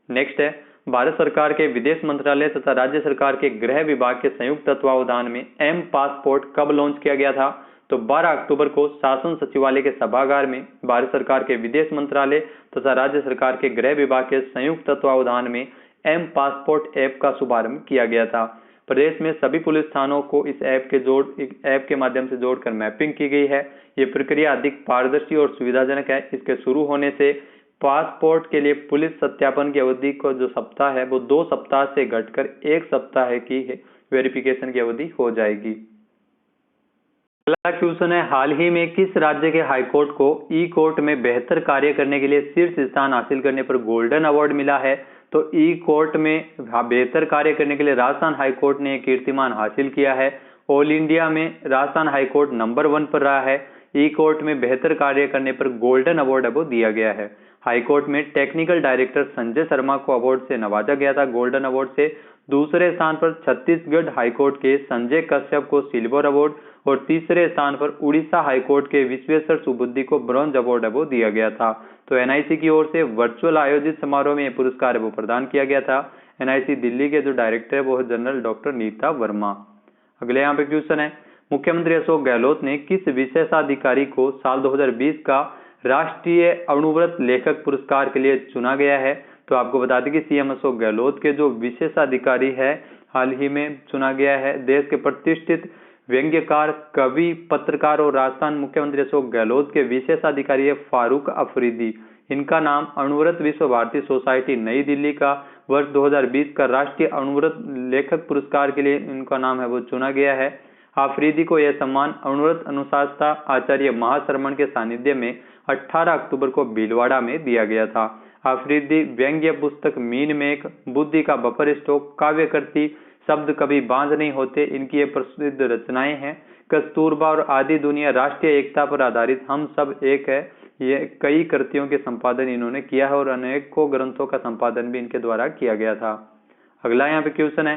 A: नेक्स्ट है, भारत सरकार के विदेश मंत्रालय तथा राज्य सरकार के गृह विभाग के संयुक्त तत्वावधान में एम पासपोर्ट कब लॉन्च किया गया था? तो 12 अक्टूबर को शासन सचिवालय के सभागार में भारत सरकार के विदेश मंत्रालय तथा राज्य सरकार के गृह विभाग के संयुक्त तत्वावधान में एम पासपोर्ट ऐप का शुभारंभ किया गया था। प्रदेश में सभी पुलिस थानों को इस ऐप के माध्यम से जोड़कर मैपिंग की गई है। ये प्रक्रिया अधिक पारदर्शी और सुविधाजनक है। इसके शुरू होने से पासपोर्ट के लिए पुलिस सत्यापन की अवधि को जो सप्ताह है वो 2 सप्ताह से घटकर 1 सप्ताह की वेरिफिकेशन की अवधि हो जाएगी। अगला क्वेश्चन है, हाल ही में किस राज्य के हाईकोर्ट को ई कोर्ट में बेहतर कार्य करने के लिए शीर्ष स्थान हासिल करने पर गोल्डन अवार्ड मिला है? तो ई कोर्ट में बेहतर कार्य करने के लिए राजस्थान हाईकोर्ट ने कीर्तिमान हासिल किया है। ऑल इंडिया में राजस्थान हाईकोर्ट नंबर 1 पर रहा है। ई कोर्ट में बेहतर कार्य करने पर गोल्डन अवार्ड वो दिया गया है। हाईकोर्ट में टेक्निकल डायरेक्टर संजय शर्मा को अवार्ड से नवाजा गया था, गोल्डन अवार्ड से। दूसरे स्थान पर छत्तीसगढ़ हाईकोर्ट के संजय कश्यप को सिल्वर अवार्ड और तीसरे स्थान पर उड़ीसा हाईकोर्ट के विश्वेश्वर सुबुद्धि को ब्रॉन्ज अवार्ड वो दिया गया था। तो एनआईसी की ओर से वर्चुअल आयोजित समारोह में यह पुरस्कार वो प्रदान किया गया था। एनआईसी दिल्ली के जो डायरेक्टर है वो है जनरल डॉक्टर नीता वर्मा। अगले यहाँ पे क्वेश्चन है, मुख्यमंत्री अशोक गहलोत ने किस विशेषाधिकारी को साल 2020 का राष्ट्रीय अणुव्रत लेखक पुरस्कार के लिए चुना गया है? तो आपको बता दें कि सीएम अशोक गहलोत के जो विशेषाधिकारी है हाल ही में चुना गया है देश के प्रतिष्ठित व्यंग्यकार, कवि, पत्रकार और राजस्थान मुख्यमंत्री अशोक गहलोत के विशेषाधिकारी है फारूक अफरीदी। इनका नाम अणुव्रत विश्व भारती सोसाइटी नई दिल्ली का वर्ष 2020 का राष्ट्रीय अणुव्रत लेखक पुरस्कार के लिए इनका नाम है वो चुना गया है। आफरीदी को यह सम्मान अणुव्रत अनुशासता आचार्य महाशरमण के सानिध्य में 18 अक्टूबर को भीलवाड़ा में दिया गया था। आफरीदी व्यंग्य पुस्तक मीन मेघ, बुद्धि का बफर स्टॉक, काव्यकृति शब्द कभी बांझ नहीं होते, इनकी ये प्रसिद्ध रचनाएं हैं। कस्तूरबा और आदि दुनिया, राष्ट्रीय एकता पर आधारित हम सब एक है, ये कई कृतियों के संपादन इन्होंने किया है और अनेकों ग्रंथों का संपादन भी इनके द्वारा किया गया था। अगला यहाँ पे क्वेश्चन है,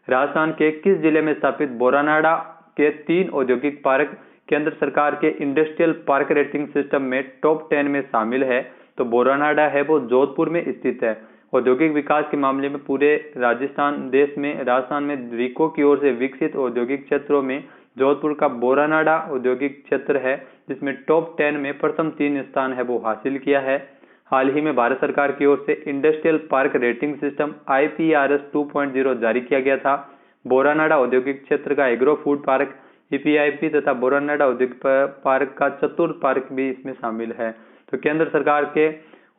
A: राजस्थान के किस जिले में स्थापित बोरानाडा के 3 औद्योगिक पार्क केंद्र सरकार के इंडस्ट्रियल पार्क रेटिंग सिस्टम में टॉप 10 में शामिल है? तो बोरानाडा है वो जोधपुर में स्थित है। औद्योगिक विकास के मामले में पूरे राजस्थान में रीको की ओर से विकसित औद्योगिक क्षेत्रों में जोधपुर का बोरानाडा औद्योगिक क्षेत्र है, जिसमें टॉप 10 में प्रथम 3 स्थान है वो हासिल किया है। हाल ही में भारत सरकार की ओर से industrial park rating system IPRS 2.0 जारी किया गया था। बोरानाडा औद्योगिक क्षेत्र का एग्रो फूड पार्क EPIP तथा बोरानाडा औद्योगिक पार्क का चतुर्थ पार्क भी इसमें शामिल है। तो केंद्र सरकार के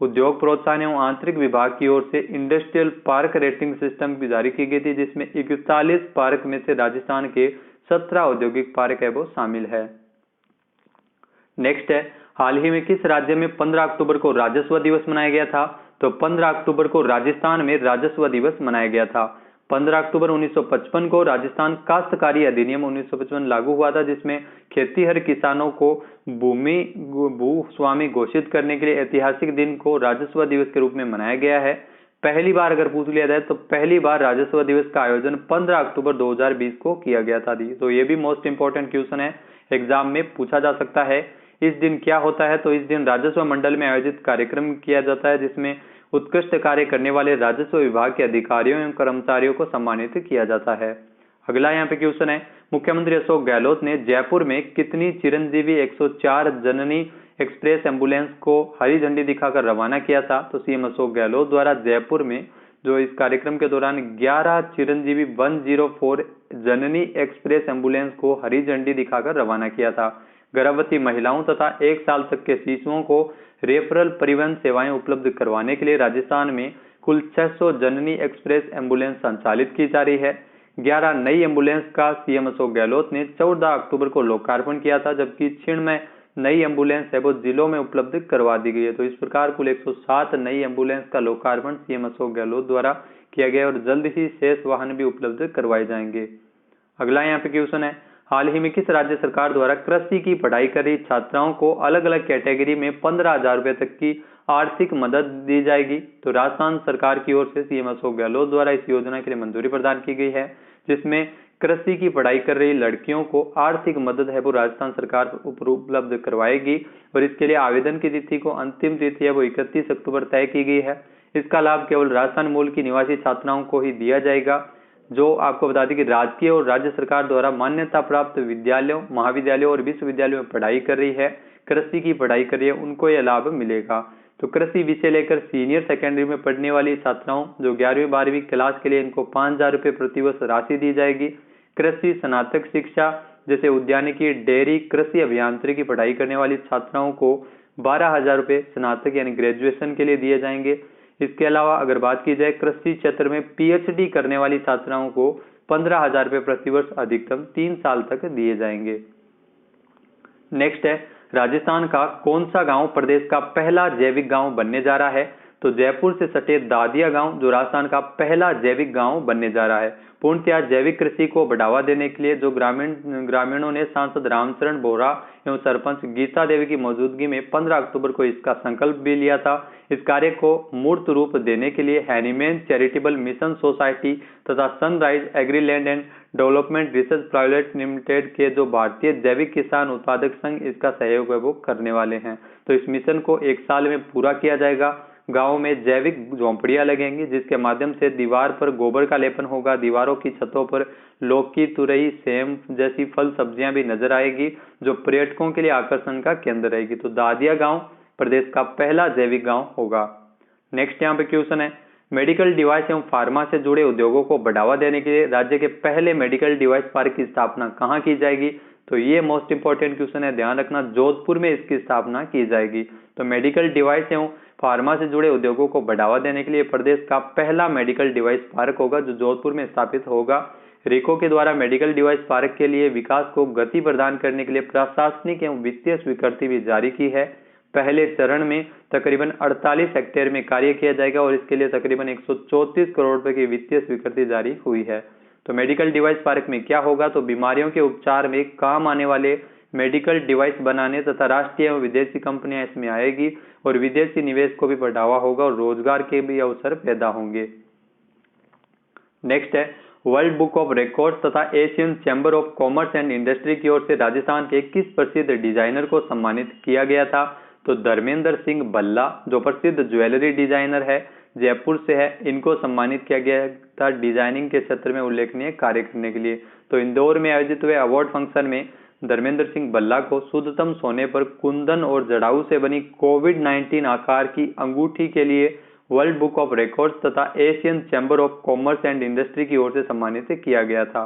A: उद्योग प्रोत्साहन एवं आंतरिक विभाग की ओर से इंडस्ट्रियल पार्क रेटिंग सिस्टम की जारी की गई थी, जिसमें 41 पार्क में से राजस्थान के 17 औद्योगिक पार्क है वो शामिल है। नेक्स्ट है, हाल ही में किस राज्य में 15 अक्टूबर को राजस्व दिवस मनाया गया था? तो 15 अक्टूबर को राजस्थान में राजस्व दिवस मनाया गया था। 15 अक्टूबर 1955 को राजस्थान काश्तकारी अधिनियम 1955 लागू हुआ था, जिसमें खेतीहर किसानों को भूस्वामी घोषित करने के लिए ऐतिहासिक दिन को राजस्व दिवस के रूप में मनाया गया है। पहली बार अगर पूछ लिया जाए तो पहली बार राजस्व दिवस का आयोजन 15 अक्टूबर 2020 को किया गया था। तो ये भी मोस्ट इंपोर्टेंट क्वेश्चन है, एग्जाम में पूछा जा सकता है। इस दिन क्या होता है? तो इस दिन राजस्व मंडल में आयोजित कार्यक्रम किया जाता है, जिसमें उत्कृष्ट कार्य करने वाले राजस्व विभाग के अधिकारियों एवं कर्मचारियों को सम्मानित किया जाता है। अगला यहाँ पे क्वेश्चन है, मुख्यमंत्री अशोक गहलोत ने जयपुर में कितनी चिरंजीवी 104 जननी एक्सप्रेस एम्बुलेंस को हरी झंडी दिखाकर रवाना किया था? तो सीएम अशोक गहलोत द्वारा जयपुर में जो इस कार्यक्रम के दौरान 11 चिरंजीवी 104 जननी एक्सप्रेस एम्बुलेंस को हरी झंडी दिखाकर रवाना किया था। गर्भवती महिलाओं तथा 1 साल तक के शिशुओं को रेफरल परिवहन सेवाएं उपलब्ध करवाने के लिए राजस्थान में कुल 600 जननी एक्सप्रेस एम्बुलेंस संचालित की जा रही है। 11 नई एम्बुलेंस का सीएम अशोक गहलोत ने 14 अक्टूबर को लोकार्पण किया था, जबकि 96 नई एम्बुलेंस है वो जिलों में उपलब्ध करवा दी गई है। तो इस प्रकार कुल 107 नई एम्बुलेंस का लोकार्पण सीएम अशोक गहलोत द्वारा किया गया और जल्द ही शेष वाहन भी उपलब्ध करवाए जाएंगे। अगला यहाँ पे क्वेश्चन है, हाल ही में किस राज्य सरकार द्वारा कृषि की पढ़ाई कर रही छात्राओं को अलग अलग कैटेगरी में 15,000 रुपए तक की आर्थिक मदद दी जाएगी? तो राजस्थान सरकार की ओर से सीएम अशोक गहलोत द्वारा इस योजना के लिए मंजूरी प्रदान की गई है, जिसमें कृषि की पढ़ाई कर रही लड़कियों को आर्थिक मदद है वो राजस्थान सरकार उपलब्ध करवाएगी और इसके लिए आवेदन की तिथि को अंतिम तिथि है वो 31 अक्टूबर तय की गई है। इसका लाभ केवल राजस्थान मूल की निवासी छात्राओं को ही दिया जाएगा। जो आपको बता दें कि राजकीय और राज्य सरकार द्वारा मान्यता प्राप्त विद्यालयों, महाविद्यालयों और विश्वविद्यालयों में पढ़ाई कर रही है, कृषि की पढ़ाई कर रही है, उनको यह लाभ मिलेगा। तो कृषि विषय लेकर सीनियर सेकेंडरी में पढ़ने वाली छात्राओं जो 11वीं 12वीं क्लास के लिए इनको 5,000 रुपए प्रतिवर्ष राशि दी जाएगी। कृषि स्नातक शिक्षा जैसे उद्यानिकी, डेयरी, कृषि अभियांत्रिकी पढ़ाई करने वाली छात्राओं को 12,000 रुपए स्नातक यानी ग्रेजुएशन के लिए दिए जाएंगे। इसके अलावा अगर बात की जाए कृषि क्षेत्र में पीएचडी करने वाली छात्राओं को 15,000 रुपए प्रतिवर्ष अधिकतम 3 साल तक दिए जाएंगे। नेक्स्ट है, राजस्थान का कौन सा गांव प्रदेश का पहला जैविक गांव बनने जा रहा है? तो जयपुर से सटे दादिया गांव जो राजस्थान का पहला जैविक गांव बनने जा रहा है। पूर्णतया जैविक कृषि को बढ़ावा देने के लिए जो ग्रामीणों ने सांसद रामचरण बोहरा एवं सरपंच गीता देवी की मौजूदगी में 15 अक्टूबर को इसका संकल्प भी लिया था। इस कार्य को मूर्त रूप देने के लिए हैनीमैन चैरिटेबल मिशन सोसाइटी तथा sunrise Agriland and development research private limited के जो भारतीय जैविक किसान उत्पादक संघ इसका सहयोग है वो करने वाले हैं। तो इस मिशन को 1 साल में पूरा किया जाएगा। गांव में जैविक झोंपड़ियां लगेंगी जिसके माध्यम से दीवार पर गोबर का लेपन होगा। दीवारों की छतों पर लौकी, तुरई, सेम जैसी फल सब्जियां भी नजर आएगी जो पर्यटकों के लिए आकर्षण का केंद्र रहेगी। तो दादिया गांव प्रदेश का पहला जैविक गांव होगा। नेक्स्ट यहाँ पे क्वेश्चन है, मेडिकल डिवाइस एवं फार्मा से जुड़े उद्योगों को बढ़ावा देने के लिए राज्य के पहले मेडिकल डिवाइस पार्क की स्थापना कहाँ की जाएगी? तो ये मोस्ट इंपॉर्टेंट क्वेश्चन है, ध्यान रखना, जोधपुर में इसकी स्थापना की जाएगी। तो मेडिकल डिवाइस एवं फार्मा से जुड़े उद्योगों को बढ़ावा देने के लिए प्रदेश का पहला मेडिकल डिवाइस पार्क होगा जो जोधपुर में स्थापित होगा। रेको के द्वारा मेडिकल डिवाइस पार्क के लिए विकास को गति प्रदान करने के लिए प्रशासनिक एवं वित्तीय स्वीकृति भी जारी की है। पहले चरण में तकरीबन 48 हेक्टेयर में कार्य किया जाएगा और इसके लिए तकरीबन 134 करोड़ रुपए की वित्तीय स्वीकृति जारी हुई है। तो मेडिकल डिवाइस पार्क में क्या होगा? तो बीमारियों के उपचार में काम आने वाले मेडिकल डिवाइस बनाने तथा राष्ट्रीय एवं विदेशी कंपनियां इसमें आएगी और विदेशी निवेश को भी बढ़ावा होगा और रोजगार के भी अवसर पैदा होंगे। नेक्स्ट है, वर्ल्ड बुक ऑफ रिकॉर्ड्स तथा Asian chamber of commerce and industry की ओर से राजस्थान के किस प्रसिद्ध डिजाइनर को सम्मानित किया गया था? तो धर्मेंद्र सिंह बल्ला जो प्रसिद्ध ज्वेलरी डिजाइनर है, जयपुर से है, इनको सम्मानित किया गया था डिजाइनिंग के क्षेत्र में उल्लेखनीय कार्य करने के लिए। तो इंदौर में आयोजित हुए अवार्ड फंक्शन में धर्मेंद्र सिंह बल्ला को शुद्धतम सोने पर कुंदन और जड़ाऊ से बनी कोविड-19 आकार की अंगूठी के लिए वर्ल्ड बुक ऑफ रिकॉर्ड्स तथा Asian chamber of commerce and industry की ओर से सम्मानित किया गया था।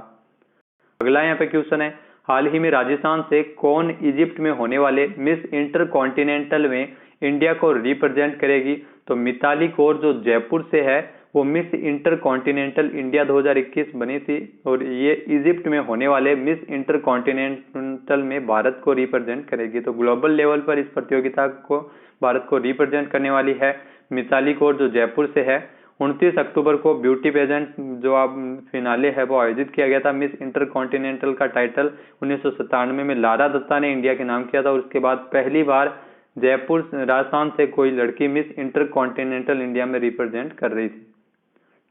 A: अगला यहाँ पे क्वेश्चन है, हाल ही में राजस्थान से कौन इजिप्ट में होने वाले मिस इंटरकॉन्टिनेंटल में इंडिया को रिप्रेजेंट करेगी? तो मिताली कौर जो जयपुर से है वो मिस इंटरकॉन्टिनेंटल इंडिया 2021 बनी थी और ये इजिप्ट में होने वाले मिस इंटरकॉन्टिनेंटल में भारत को रिप्रेजेंट करेगी। तो ग्लोबल लेवल पर इस प्रतियोगिता को भारत को रिप्रेजेंट करने वाली है मिताली कौर जो जयपुर से है। 29 अक्टूबर को ब्यूटी पेजेंट जो अब फिनाले है वो आयोजित किया गया था। मिस इंटरकॉन्टिनेंटल का टाइटल 1997 में लारा दत्ता ने इंडिया के नाम किया था और उसके बाद पहली बार जयपुर राजस्थान से कोई लड़की मिस इंटरकॉन्टिनेंटल इंडिया में रिप्रेजेंट कर रही थी।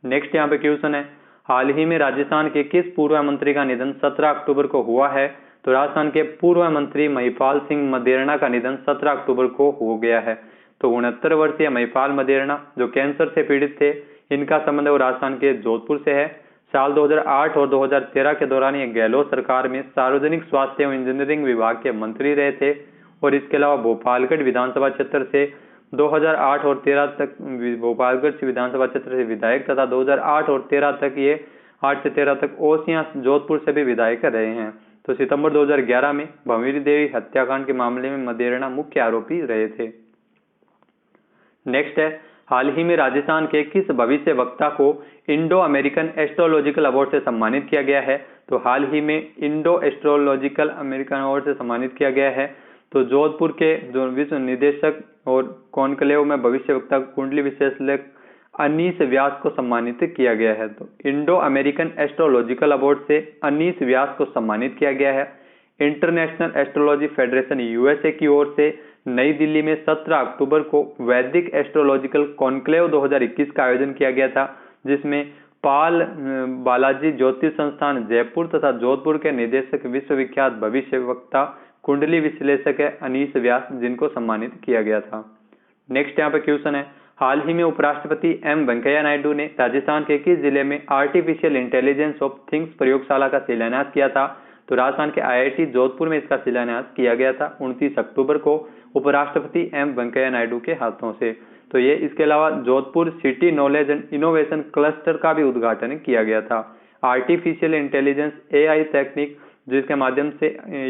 A: नेक्स्ट यहाँ पे क्वेश्चन है, हाल ही में राजस्थान के किस पूर्व मंत्री का निधन 17 अक्टूबर को हुआ है? तो राजस्थान के पूर्व मंत्री महिपाल सिंह मदेरणा का निधन 17 अक्टूबर को हो गया है। तो 69 वर्षीय महिपाल मदेरणा जो कैंसर से पीड़ित थे, इनका संबंध राजस्थान के जोधपुर से है। साल 2008 और 2013 के दौरान ये गहलोत सरकार में सार्वजनिक स्वास्थ्य एवं इंजीनियरिंग विभाग के मंत्री रहे थे और इसके अलावा भोपालगढ़ विधानसभा क्षेत्र से 2008 और 13 तक गोपालगंज विधानसभा क्षेत्र से विधायक तथा 2008 और 13 तक ये 8 से 13 तक ओसियां जोधपुर से भी विधायक रहे हैं। तो सितंबर 2011 में भंवरी देवी हत्याकांड के मामले में मदेरणा मुख्य आरोपी रहे थे। नेक्स्ट है, हाल ही में राजस्थान के किस भविष्य वक्ता को इंडो अमेरिकन एस्ट्रोलॉजिकल अवार्ड से सम्मानित किया गया है? तो हाल ही में इंडो एस्ट्रोलॉजिकल अमेरिकन अवार्ड से सम्मानित किया गया है तो जोधपुर के जो विश्व निदेशक और कॉन्क्लेव में भविष्य वक्ता कुंडली विश्लेषक अनीस व्यास को सम्मानित किया गया है। तो इंडो अमेरिकन एस्ट्रोलॉजिकल अवार्ड से अनीस व्यास को सम्मानित किया गया है। इंटरनेशनल एस्ट्रोलॉजी फेडरेशन यूएसए की ओर से नई दिल्ली में 17 अक्टूबर को वैदिक एस्ट्रोलॉजिकल कॉन्क्लेव 2021 का आयोजन किया गया था, जिसमें पाल बालाजी ज्योतिष संस्थान जयपुर तथा जोधपुर के निदेशक विश्वविख्यात भविष्य वक्ता कुंडली विश्लेषक है अनीस व्यास, जिनको सम्मानित किया गया था। नेक्स्ट यहाँ पे क्वेश्चन है, हाल ही में उपराष्ट्रपति एम वेंकैया नायडू ने राजस्थान के किस जिले में आर्टिफिशियल इंटेलिजेंस ऑफ थिंग्स प्रयोगशाला का शिलान्यास किया था? तो राजस्थान के आईआईटी जोधपुर में इसका शिलान्यास किया गया था 29 अक्टूबर को उपराष्ट्रपति एम वेंकैया नायडू के हाथों से। तो ये इसके अलावा Jodhpur city knowledge and innovation cluster का भी उद्घाटन किया गया था। आर्टिफिशियल इंटेलिजेंस एआई तकनीक जिसके माध्यम से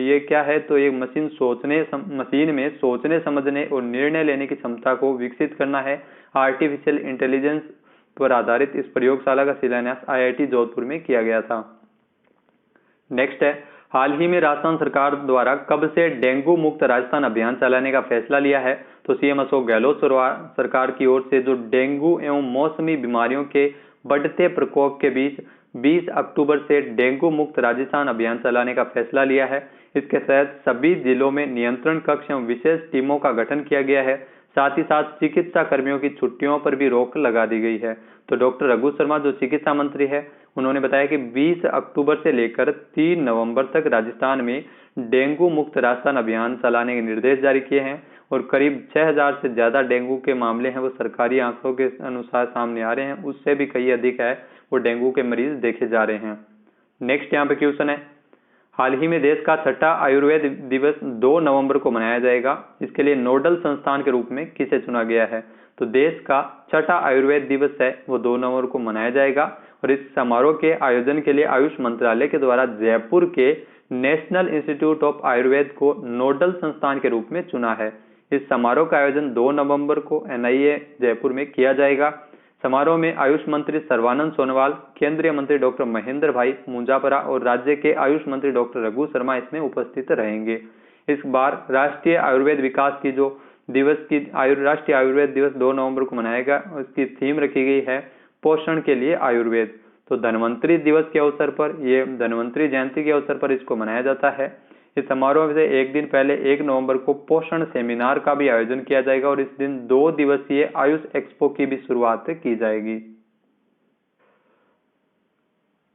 A: ये क्या है, तो ये मशीन में सोचने समझने और निर्णय लेने की क्षमता को विकसित करना है। आर्टिफिशियल इंटेलिजेंस पर आधारित इस प्रयोगशाला का शिलान्यास आईआईटी जोधपुर में किया गया था। नेक्स्ट है, हाल ही में राजस्थान सरकार द्वारा कब से डेंगू मुक्त राजस्थान अभियान चलाने का फैसला लिया है? तो सीएम अशोक गहलोत सरकार की ओर से जो डेंगू एवं मौसमी बीमारियों के बढ़ते प्रकोप के बीच 20 अक्टूबर से डेंगू मुक्त राजस्थान अभियान चलाने का फैसला लिया है। इसके तहत सभी जिलों में नियंत्रण कक्ष एवं विशेष टीमों का गठन किया गया है। साथ ही साथ चिकित्सा कर्मियों की छुट्टियों पर भी रोक लगा दी गई है। तो डॉक्टर रघु शर्मा जो चिकित्सा मंत्री है, उन्होंने बताया कि 20 अक्टूबर से लेकर 3 नवंबर तक राजस्थान में डेंगू मुक्त राजस्थान अभियान चलाने के निर्देश जारी किए हैं और करीब 6000 से ज्यादा डेंगू के मामले हैं वो सरकारी आंकड़ों के अनुसार सामने आ रहे हैं, उससे भी कई अधिक है वो डेंगू के मरीज देखे जा रहे हैं। नेक्स्ट यहाँ पे क्वेश्चन है, हाल ही में देश का छठा आयुर्वेद दिवस 2 नवंबर को मनाया जाएगा। इसके लिए नोडल संस्थान के रूप में किसे चुना गया है? तो देश का छठा आयुर्वेद दिवस है वो 2 नवंबर को मनाया जाएगा और इस समारोह के आयोजन के लिए आयुष मंत्रालय के द्वारा जयपुर के नेशनल इंस्टीट्यूट ऑफ आयुर्वेद को नोडल संस्थान के रूप में चुना है। इस समारोह का आयोजन 2 नवंबर को एनआईए जयपुर में किया जाएगा। समारोह में आयुष मंत्री सर्बानंद सोनोवाल, केंद्रीय मंत्री डॉक्टर महेंद्र भाई मुंजापरा और राज्य के आयुष मंत्री डॉक्टर रघु शर्मा इसमें उपस्थित रहेंगे। इस बार राष्ट्रीय आयुर्वेद विकास की जो राष्ट्रीय आयुर्वेद दिवस 2 नवंबर को मनाएगा। इसकी थीम रखी गई है पोषण के लिए आयुर्वेद। तो धन्वंतरी दिवस के अवसर पर, ये धन्वंतरी जयंती के अवसर पर इसको मनाया जाता है। इस समारोह से एक दिन पहले 1 नवंबर को पोषण सेमिनार का भी आयोजन किया जाएगा और इस दिन 2 दिवसीय आयुष एक्सपो की भी शुरुआत की जाएगी।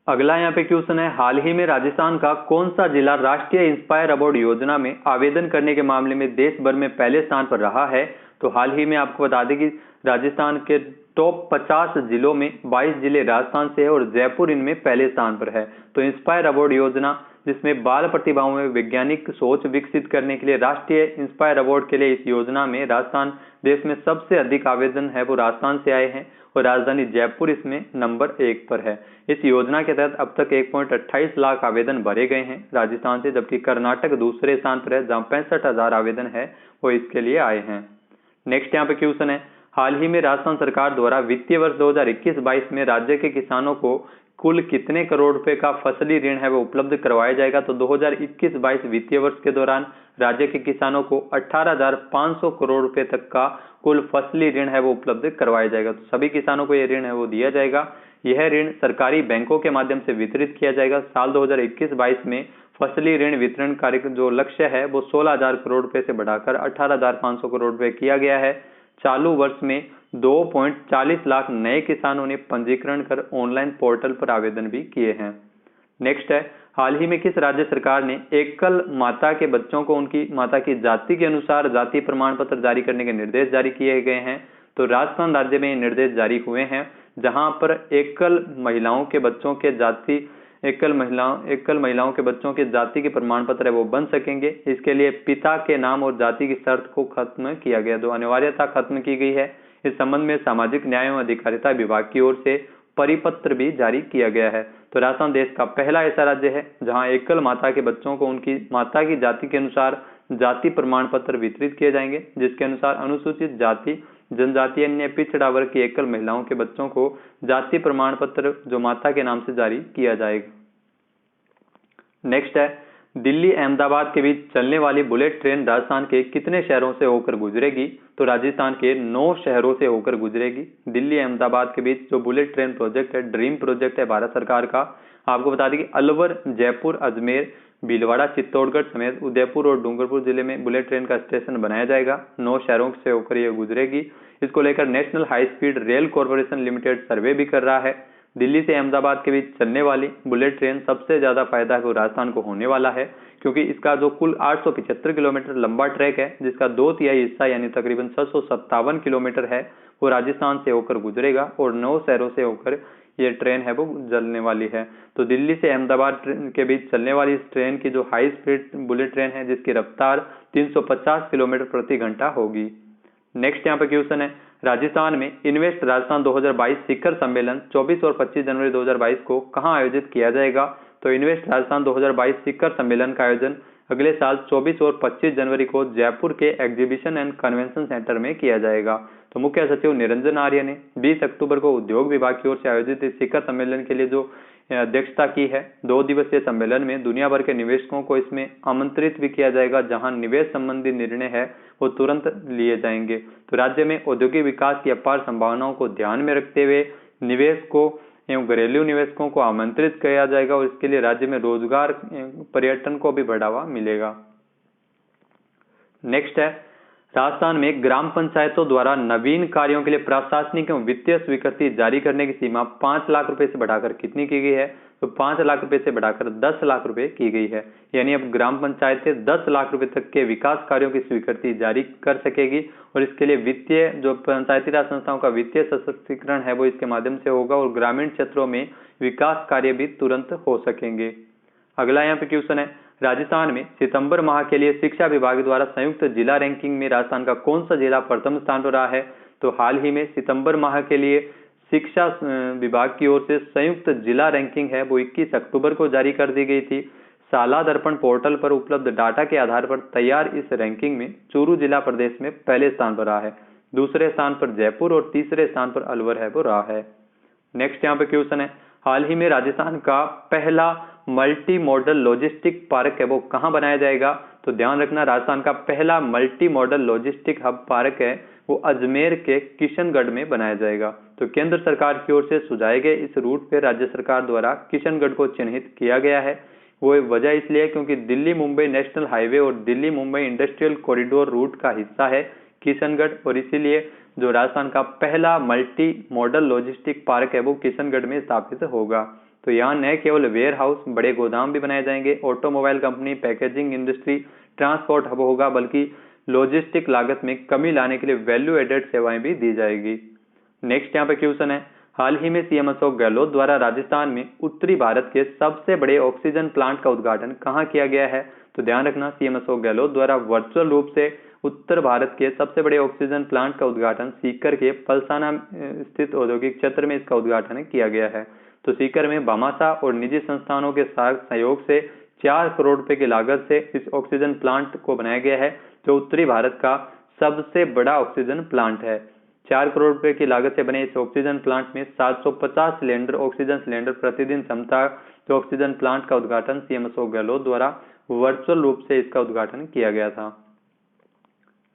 A: अगला यहाँ पे क्वेश्चन है, हाल ही में राजस्थान का कौन सा जिला राष्ट्रीय इंस्पायर अवार्ड योजना में आवेदन करने के मामले में देश भर में पहले स्थान पर रहा है? तो हाल ही में आपको बता दें कि राजस्थान के टॉप 50 जिलों में 22 जिले राजस्थान से है और जयपुर इनमें पहले स्थान पर है। तो इंस्पायर अवार्ड योजना जिसमें बाल प्रतिभाओं में वैज्ञानिक सोच विकसित करने के लिए राष्ट्रीय इंस्पायर अवार्ड के लिए इस योजना में राजस्थान देश में सबसे अधिक आवेदन है वो राजस्थान से आए हैं और राजधानी जयपुर इसमें नंबर 1 पर है। इस योजना के तहत अब तक 1.28 लाख आवेदन भरे गए हैं राजस्थान से, जबकि कर्नाटक दूसरे स्थान पर है जहां 65,000 आवेदन है वो इसके लिए आए हैं। नेक्स्ट यहाँ पे क्वेश्चन है, हाल ही में राजस्थान सरकार द्वारा वित्तीय वर्ष 2021-22 में राज्य के किसानों को कुल कितने करोड़ रुपए का फसली ऋण है वो उपलब्ध करवाया जाएगा? तो 2021-22 वित्तीय वर्ष के दौरान राज्य के किसानों को 18,500 करोड़ रुपए तक का कुल फसली ऋण है वो उपलब्ध करवाया जाएगा। तो सभी किसानों को यह ऋण है वो दिया जाएगा। यह ऋण सरकारी बैंकों के माध्यम से वितरित किया जाएगा। साल 2021-22 में फसली ऋण वितरण कार्य जो लक्ष्य है वो 16,000 करोड़ रुपए से बढ़ाकर 18,500 करोड़ रुपए किया गया है। चालू वर्ष में 2.40 लाख नए किसानों ने पंजीकरण कर ऑनलाइन पोर्टल पर आवेदन भी किए हैं। नेक्स्ट है, हाल ही में किस राज्य सरकार ने एकल माता के बच्चों को उनकी माता की जाति के अनुसार जाति प्रमाण पत्र जारी करने के निर्देश जारी किए गए हैं? तो राजस्थान राज्य में निर्देश जारी हुए हैं जहां पर एकल महिलाओं के बच्चों के जाति एकल महिलाओं के बच्चों के जाति के प्रमाण पत्र है वो बन सकेंगे। इसके लिए पिता के नाम और जाति की शर्त को खत्म किया गया, जो अनिवार्यता खत्म की गई है। इस संबंध में सामाजिक न्याय एवं अधिकारिता विभाग की ओर से परिपत्र भी जारी किया गया है। तो राजस्थान देश का पहला ऐसा राज्य है जहां एकल माता के बच्चों को उनकी माता की जाति के अनुसार जाति प्रमाण पत्र वितरित किए जाएंगे, जिसके अनुसार अनुसूचित जाति, जनजातीय अन्य पिछड़ा वर्ग की एकल महिलाओं के बच्चों को जाति प्रमाण पत्र जो माता के नाम से जारी किया जाएगा। नेक्स्ट है, दिल्ली अहमदाबाद के बीच चलने वाली बुलेट ट्रेन राजस्थान के कितने शहरों से होकर गुजरेगी? तो राजस्थान के 9 शहरों से होकर गुजरेगी। दिल्ली अहमदाबाद के बीच जो बुलेट ट्रेन प्रोजेक्ट है, ड्रीम प्रोजेक्ट है भारत सरकार का। आपको बता दें कि अलवर, जयपुर, अजमेर, भीलवाड़ा, चित्तौड़गढ़ समेत उदयपुर और डूंगरपुर जिले में बुलेट ट्रेन का स्टेशन बनाया जाएगा। 9 शहरों से होकर यह गुजरेगी। इसको लेकर national high speed rail corporation limited survey भी कर रहा है। दिल्ली से अहमदाबाद के बीच चलने वाली बुलेट ट्रेन सबसे ज्यादा फायदा है वो राजस्थान को होने वाला है, क्योंकि इसका जो कुल 875 किलोमीटर लंबा ट्रैक है, जिसका 2/3 हिस्सा यानी तकरीबन 657 किलोमीटर है, वो राजस्थान से होकर गुजरेगा और 9 शहरों से होकर ये ट्रेन है वो चलने वाली है। तो दिल्ली से अहमदाबाद के बीच चलने वाली इस ट्रेन की जो हाई स्पीड बुलेट ट्रेन है, जिसकी रफ्तार 350 किलोमीटर प्रति घंटा होगी। नेक्स्ट यहाँ पे क्वेश्चन है, राजस्थान में इन्वेस्ट राजस्थान 2022 शिखर सम्मेलन 24 और 25 जनवरी 2022 को कहां आयोजित किया जाएगा? तो इन्वेस्ट राजस्थान 2022 शिखर सम्मेलन का आयोजन अगले साल 24 और 25 जनवरी को जयपुर के एग्जीबिशन एंड कन्वेंशन सेंटर में किया जाएगा। तो मुख्य सचिव निरंजन आर्य ने 20 अक्टूबर को उद्योग विभाग की ओर से आयोजित इस शिखर सम्मेलन के लिए जो अध्यक्षता की है। 2 दिवसीय सम्मेलन में दुनिया भर के निवेशकों को इसमें आमंत्रित भी किया जाएगा, जहां निवेश संबंधी निर्णय है वो तुरंत लिए जाएंगे। तो राज्य में औद्योगिक विकास की अपार संभावनाओं को ध्यान में रखते हुए निवेश को एवं घरेलू निवेशकों को आमंत्रित किया जाएगा और इसके लिए राज्य में रोजगार, पर्यटन को भी बढ़ावा मिलेगा। नेक्स्ट है, राजस्थान में ग्राम पंचायतों द्वारा नवीन कार्यों के लिए प्रशासनिक एवं वित्तीय स्वीकृति जारी करने की सीमा 5 लाख रुपए से बढ़ाकर कितनी की गई है? तो 5 लाख रुपए से बढ़ाकर 10 लाख रुपए की गई है। यानी अब ग्राम पंचायतें 10 लाख रुपए तक के विकास कार्यों की स्वीकृति जारी कर सकेगी और इसके लिए वित्तीय जो पंचायती राज संस्थाओं का वित्तीय सशक्तिकरण है वो इसके माध्यम से होगा और ग्रामीण क्षेत्रों में विकास कार्य भी तुरंत हो सकेंगे। अगला यहाँ पे क्वेश्चन है, राजस्थान में सितंबर माह के लिए शिक्षा विभाग द्वारा संयुक्त जिला रैंकिंग में राजस्थान का कौन सा जिला प्रथम स्थान पर रहा है? तो हाल ही में सितंबर माह के लिए शिक्षा विभाग की ओर से संयुक्त जिला रैंकिंग है वो 21 अक्टूबर को जारी कर दी गई थी। साला दर्पण पोर्टल पर उपलब्ध डाटा के आधार पर तैयार इस रैंकिंग में चूरू जिला प्रदेश में पहले स्थान पर रहा है, दूसरे स्थान पर जयपुर और तीसरे स्थान पर अलवर है वो रहा है। नेक्स्ट यहाँ पे क्वेश्चन है, हाल ही में राजस्थान का पहला मल्टी मॉडल लॉजिस्टिक पार्क है वो कहां बनाया जाएगा? तो ध्यान रखना, राजस्थान का पहला multi modal logistic hub park है वो अजमेर के किशनगढ़ में बनाया जाएगा। तो केंद्र सरकार की ओर से सुझाए गए इस रूट पे राज्य सरकार द्वारा किशनगढ़ को चिन्हित किया गया है। वो वजह इसलिए क्योंकि दिल्ली मुंबई नेशनल हाईवे और Delhi Mumbai industrial corridor route का हिस्सा है किशनगढ़, और इसीलिए जो राजस्थान का पहला मल्टी मॉडल लॉजिस्टिक पार्क है वो किशनगढ़ में स्थापित होगा। तो यहाँ न केवल वेयर हाउस, बड़े गोदाम भी बनाए जाएंगे, automobile company, packaging industry, transport hub होगा, बल्कि लॉजिस्टिक लागत में कमी लाने के लिए वैल्यू एडेड सेवाएं भी दी जाएगी। नेक्स्ट यहाँ पे क्वेश्चन है, हाल ही में सीएम अशोक गहलोत द्वारा राजस्थान में उत्तरी भारत के सबसे बड़े ऑक्सीजन प्लांट का उद्घाटन कहाँ किया गया है? तो ध्यान रखना, सीएम अशोक गहलोत द्वारा वर्चुअल रूप से उत्तर भारत के सबसे बड़े ऑक्सीजन प्लांट का उद्घाटन सीकर के पलसाना स्थित औद्योगिक क्षेत्र में इसका उद्घाटन किया गया है। तो सीकर में भामाशाह और निजी संस्थानों के साथ सहयोग से 4 करोड़ रुपए की लागत से इस ऑक्सीजन प्लांट को बनाया गया है, जो उत्तरी भारत का सबसे बड़ा ऑक्सीजन प्लांट है। 4 करोड़ रुपए की लागत से बने इस ऑक्सीजन प्लांट में 750 सिलेंडर ऑक्सीजन सिलेंडर प्रतिदिन क्षमता के ऑक्सीजन प्लांट का उद्घाटन सीएम अशोक गहलोत द्वारा वर्चुअल रूप से इसका उद्घाटन किया गया था।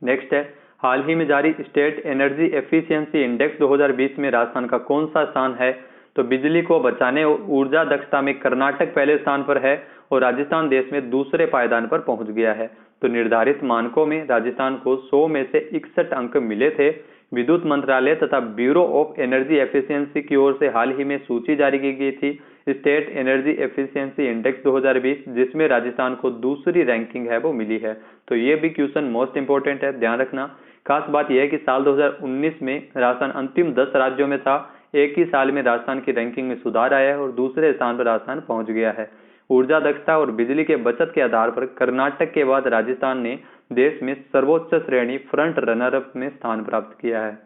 A: नेक्स्ट है, हाल ही में जारी स्टेट एनर्जी एफिशिएंसी इंडेक्स 2020 में राजस्थान का कौन सा स्थान है? तो बिजली को बचाने और ऊर्जा दक्षता में कर्नाटक पहले स्थान पर है और राजस्थान देश में दूसरे पायदान पर पहुंच गया है। तो निर्धारित मानकों में राजस्थान को 100 में से 61 अंक मिले थे। विद्युत मंत्रालय तथा ब्यूरो ऑफ एनर्जी एफिशिएंसी की ओर से हाल ही में सूची जारी की गई थी स्टेट एनर्जी एफिशिएंसी इंडेक्स 2020, जिसमें राजस्थान को दूसरी रैंकिंग है वो मिली है। तो ये भी क्वेश्चन मोस्ट इंपोर्टेंट है, ध्यान रखना। खास बात यह है कि साल 2019 में राजस्थान अंतिम 10 राज्यों में था, एक ही साल में राजस्थान की रैंकिंग में सुधार आया है और दूसरे स्थान पर राजस्थान पहुंच गया है। ऊर्जा दक्षता और बिजली के बचत के आधार पर कर्नाटक के बाद राजस्थान ने देश में सर्वोच्च श्रेणी फ्रंट रनर अप में स्थान प्राप्त किया है।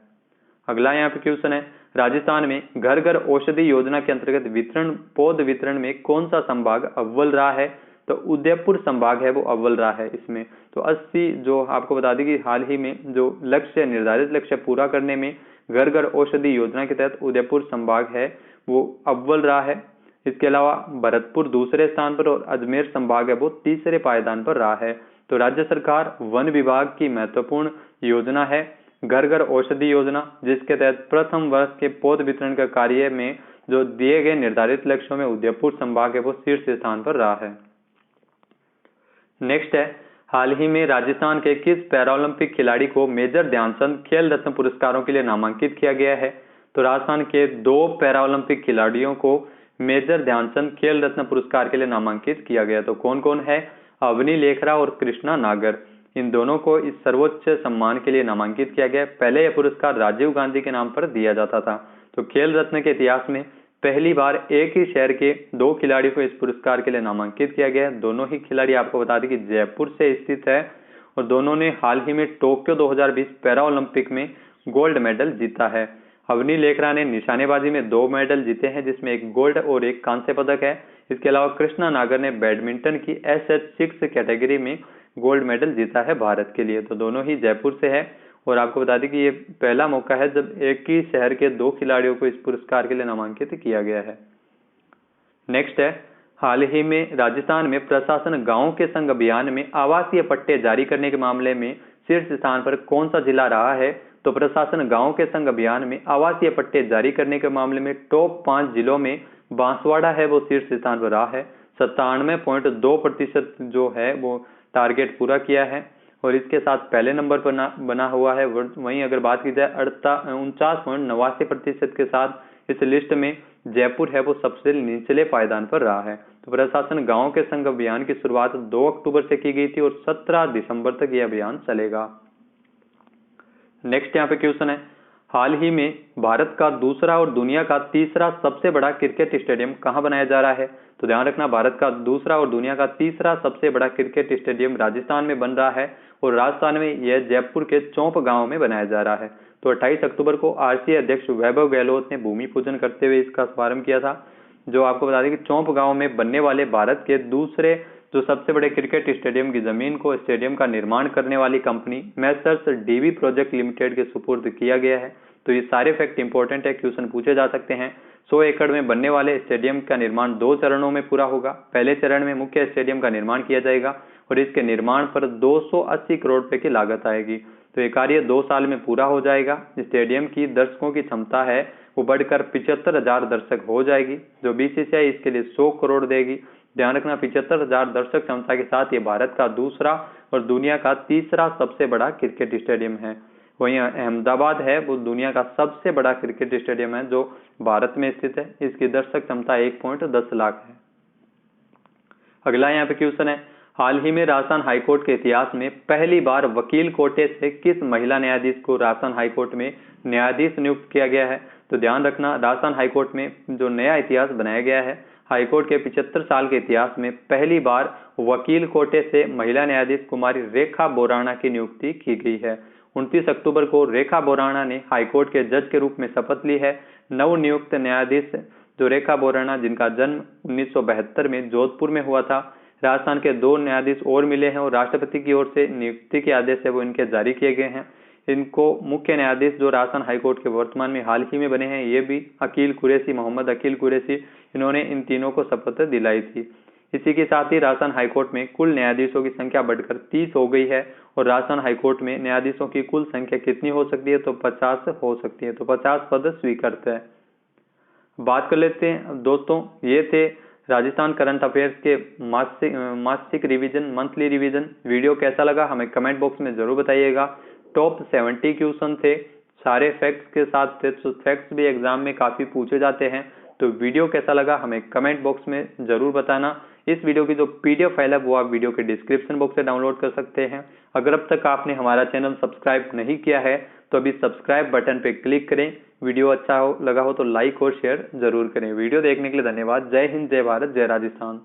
A: अगला यहाँ पे क्वेश्चन है, राजस्थान में घर घर औषधि योजना के अंतर्गत वितरण पौध वितरण में कौन सा संभाग अव्वल रहा है? तो उदयपुर संभाग है वो अव्वल रहा है इसमें। तो 80 जो आपको बता दें कि हाल ही में जो लक्ष्य निर्धारित लक्ष्य पूरा करने में घर घर औषधि योजना के तहत उदयपुर संभाग है वो अव्वल रहा है। इसके अलावा भरतपुर दूसरे स्थान पर और अजमेर संभाग है वो तीसरे पायदान पर रहा है। तो राज्य सरकार वन विभाग की महत्वपूर्ण योजना है घर घर औषधि योजना, जिसके तहत प्रथम वर्ष के पौध वितरण का कार्य में जो दिए गए निर्धारित लक्ष्यों में उदयपुर संभाग है वो शीर्ष स्थान पर रहा है। नेक्स्ट है, हाल ही में राजस्थान के किस पैरालंपिक खिलाड़ी को मेजर ध्यानचंद खेल रत्न पुरस्कारों के लिए नामांकित किया गया है? तो राजस्थान के 2 पैरालंपिक खिलाड़ियों को मेजर ध्यानचंद खेल रत्न पुरस्कार के लिए नामांकित किया गया। तो कौन कौन है? अवनी लेखरा और कृष्णा नागर, इन दोनों को इस सर्वोच्च सम्मान के लिए नामांकित किया गया। पहले यह पुरस्कार राजीव गांधी के नाम पर दिया जाता था। तो खेल रत्न के इतिहास में पहली बार एक ही शहर के 2 खिलाड़ियों को इस पुरस्कार के लिए नामांकित किया गया है। दोनों ही खिलाड़ी आपको बता दें कि जयपुर से स्थित है और दोनों ने हाल ही में टोक्यो 2020 पैरा ओलंपिक में गोल्ड मेडल जीता है। अवनी लेखरा ने निशानेबाजी में 2 मेडल जीते हैं जिसमें एक गोल्ड और एक कांस्य पदक है। इसके अलावा कृष्णा नागर ने बैडमिंटन की SH6 कैटेगरी में गोल्ड मेडल जीता है भारत के लिए। तो दोनों ही जयपुर से है और आपको बता दें कि ये पहला मौका है जब एक ही शहर के 2 खिलाड़ियों को इस पुरस्कार के लिए नामांकित किया गया है। नेक्स्ट है, हाल ही में राजस्थान में प्रशासन गांवों के संग अभियान में आवासीय पट्टे जारी करने के मामले में शीर्ष स्थान पर कौन सा जिला रहा है? तो प्रशासन गांवों के संग अभियान में आवासीय पट्टे जारी करने के मामले में टॉप 5 जिलों में बांसवाड़ा है वो शीर्ष स्थान पर रहा है। 97.2% जो है वो टारगेट पूरा किया है और इसके साथ पहले नंबर पर बना हुआ है। वहीं अगर बात की जाए 49.89% के साथ इस लिस्ट में जयपुर है वो सबसे निचले पायदान पर रहा है। तो प्रशासन गांव के संग अभियान की शुरुआत 2 अक्टूबर से की गई थी और 17 दिसंबर तक यह अभियान चलेगा। नेक्स्ट यहाँ पे क्वेश्चन है, हाल ही में भारत का दूसरा और दुनिया का तीसरा सबसे बड़ा क्रिकेट स्टेडियम कहां बनाया जा रहा है? तो ध्यान रखना, भारत का दूसरा और दुनिया का तीसरा सबसे बड़ा क्रिकेट स्टेडियम राजस्थान में बन रहा है और राजस्थान में यह जयपुर के चौंप गांव में बनाया जा रहा है। तो 28 अक्टूबर को RCA अध्यक्ष वैभव गहलोत ने भूमि पूजन करते हुए इसका शुभारंभ किया था। जो आपको बता दें कि चौंप गांव में बनने वाले भारत के दूसरे जो सबसे बड़े क्रिकेट स्टेडियम की जमीन को स्टेडियम का निर्माण करने वाली company Messrs DB project limited के सुपुर्द किया गया है। तो ये सारे फैक्ट इंपॉर्टेंट है, क्वेश्चन पूछे जा सकते हैं। 100 एकड़ में बनने वाले स्टेडियम का निर्माण 2 चरणों में पूरा होगा। पहले चरण में मुख्य स्टेडियम का निर्माण किया जाएगा और इसके निर्माण पर 280 करोड़ रुपए की लागत आएगी। तो ये कार्य 2 साल में पूरा हो जाएगा। स्टेडियम की दर्शकों की क्षमता है वो बढ़कर 75,000 दर्शक हो जाएगी। जो BCCI इसके लिए 100 करोड़ देगी। ध्यान रखना, 75,000 दर्शक क्षमता के साथ ये भारत का दूसरा और दुनिया का तीसरा सबसे बड़ा क्रिकेट स्टेडियम है। वहीं अहमदाबाद है वो दुनिया का सबसे बड़ा क्रिकेट स्टेडियम है जो भारत में स्थित है। इसकी दर्शक क्षमता 1.10 लाख है। अगला यहाँ पे क्वेश्चन है, हाल ही में राजस्थान हाईकोर्ट के इतिहास में पहली बार वकील कोटे से किस महिला न्यायाधीश को राजस्थान हाईकोर्ट में न्यायाधीश नियुक्त किया गया है? तो ध्यान रखना, राजस्थान हाईकोर्ट में जो नया इतिहास बनाया गया है, हाईकोर्ट के 75 साल के इतिहास में पहली बार वकील कोटे से महिला न्यायाधीश कुमारी रेखा बोराणा की नियुक्ति की गई है। 29 अक्टूबर को रेखा बोराणा ने हाईकोर्ट के जज के रूप में शपथ ली है। नवनियुक्त न्यायाधीश जो रेखा बोराणा, जिनका जन्म 1972 में जोधपुर में हुआ था। राजस्थान के 2 न्यायाधीश और मिले हैं और राष्ट्रपति की ओर से नियुक्ति के आदेश है वो इनके जारी किए गए हैं। इनको मुख्य न्यायाधीश जो राजस्थान हाईकोर्ट के वर्तमान में हाल ही में बने हैं ये भी अकील कुरैशी, मोहम्मद अकील कुरैशी, इन्होंने इन तीनों को शपथ दिलाई थी। इसी के साथ ही राजस्थान हाईकोर्ट में कुल न्यायाधीशों की संख्या बढ़कर 30 हो गई है और राजस्थान हाईकोर्ट में न्यायाधीशों की कुल संख्या कितनी हो सकती है? तो 50 हो सकती है। तो 50 पद स्वीकृत है। बात कर लेते हैं दोस्तों, ये थे राजस्थान करंट अफेयर्स के मासिक रिवीजन, मंथली रिवीजन। वीडियो कैसा लगा हमें कमेंट बॉक्स में जरूर बताइएगा। टॉप 70 क्वेश्चन थे, सारे फैक्ट्स के साथ थे। तो फैक्ट्स भी एग्जाम में काफी पूछे जाते हैं। तो वीडियो कैसा लगा हमें कमेंट बॉक्स में जरूर बताना। इस वीडियो की जो PDF फाइल है वो आप वीडियो के डिस्क्रिप्शन बॉक्स से डाउनलोड कर सकते हैं। अगर अब तक आपने हमारा चैनल सब्सक्राइब नहीं किया है तो अभी सब्सक्राइब बटन पे क्लिक करें, वीडियो अच्छा लगा हो तो लाइक और शेयर जरूर करें। वीडियो देखने के लिए धन्यवाद। जय हिंद, जय भारत, जय राजस्थान।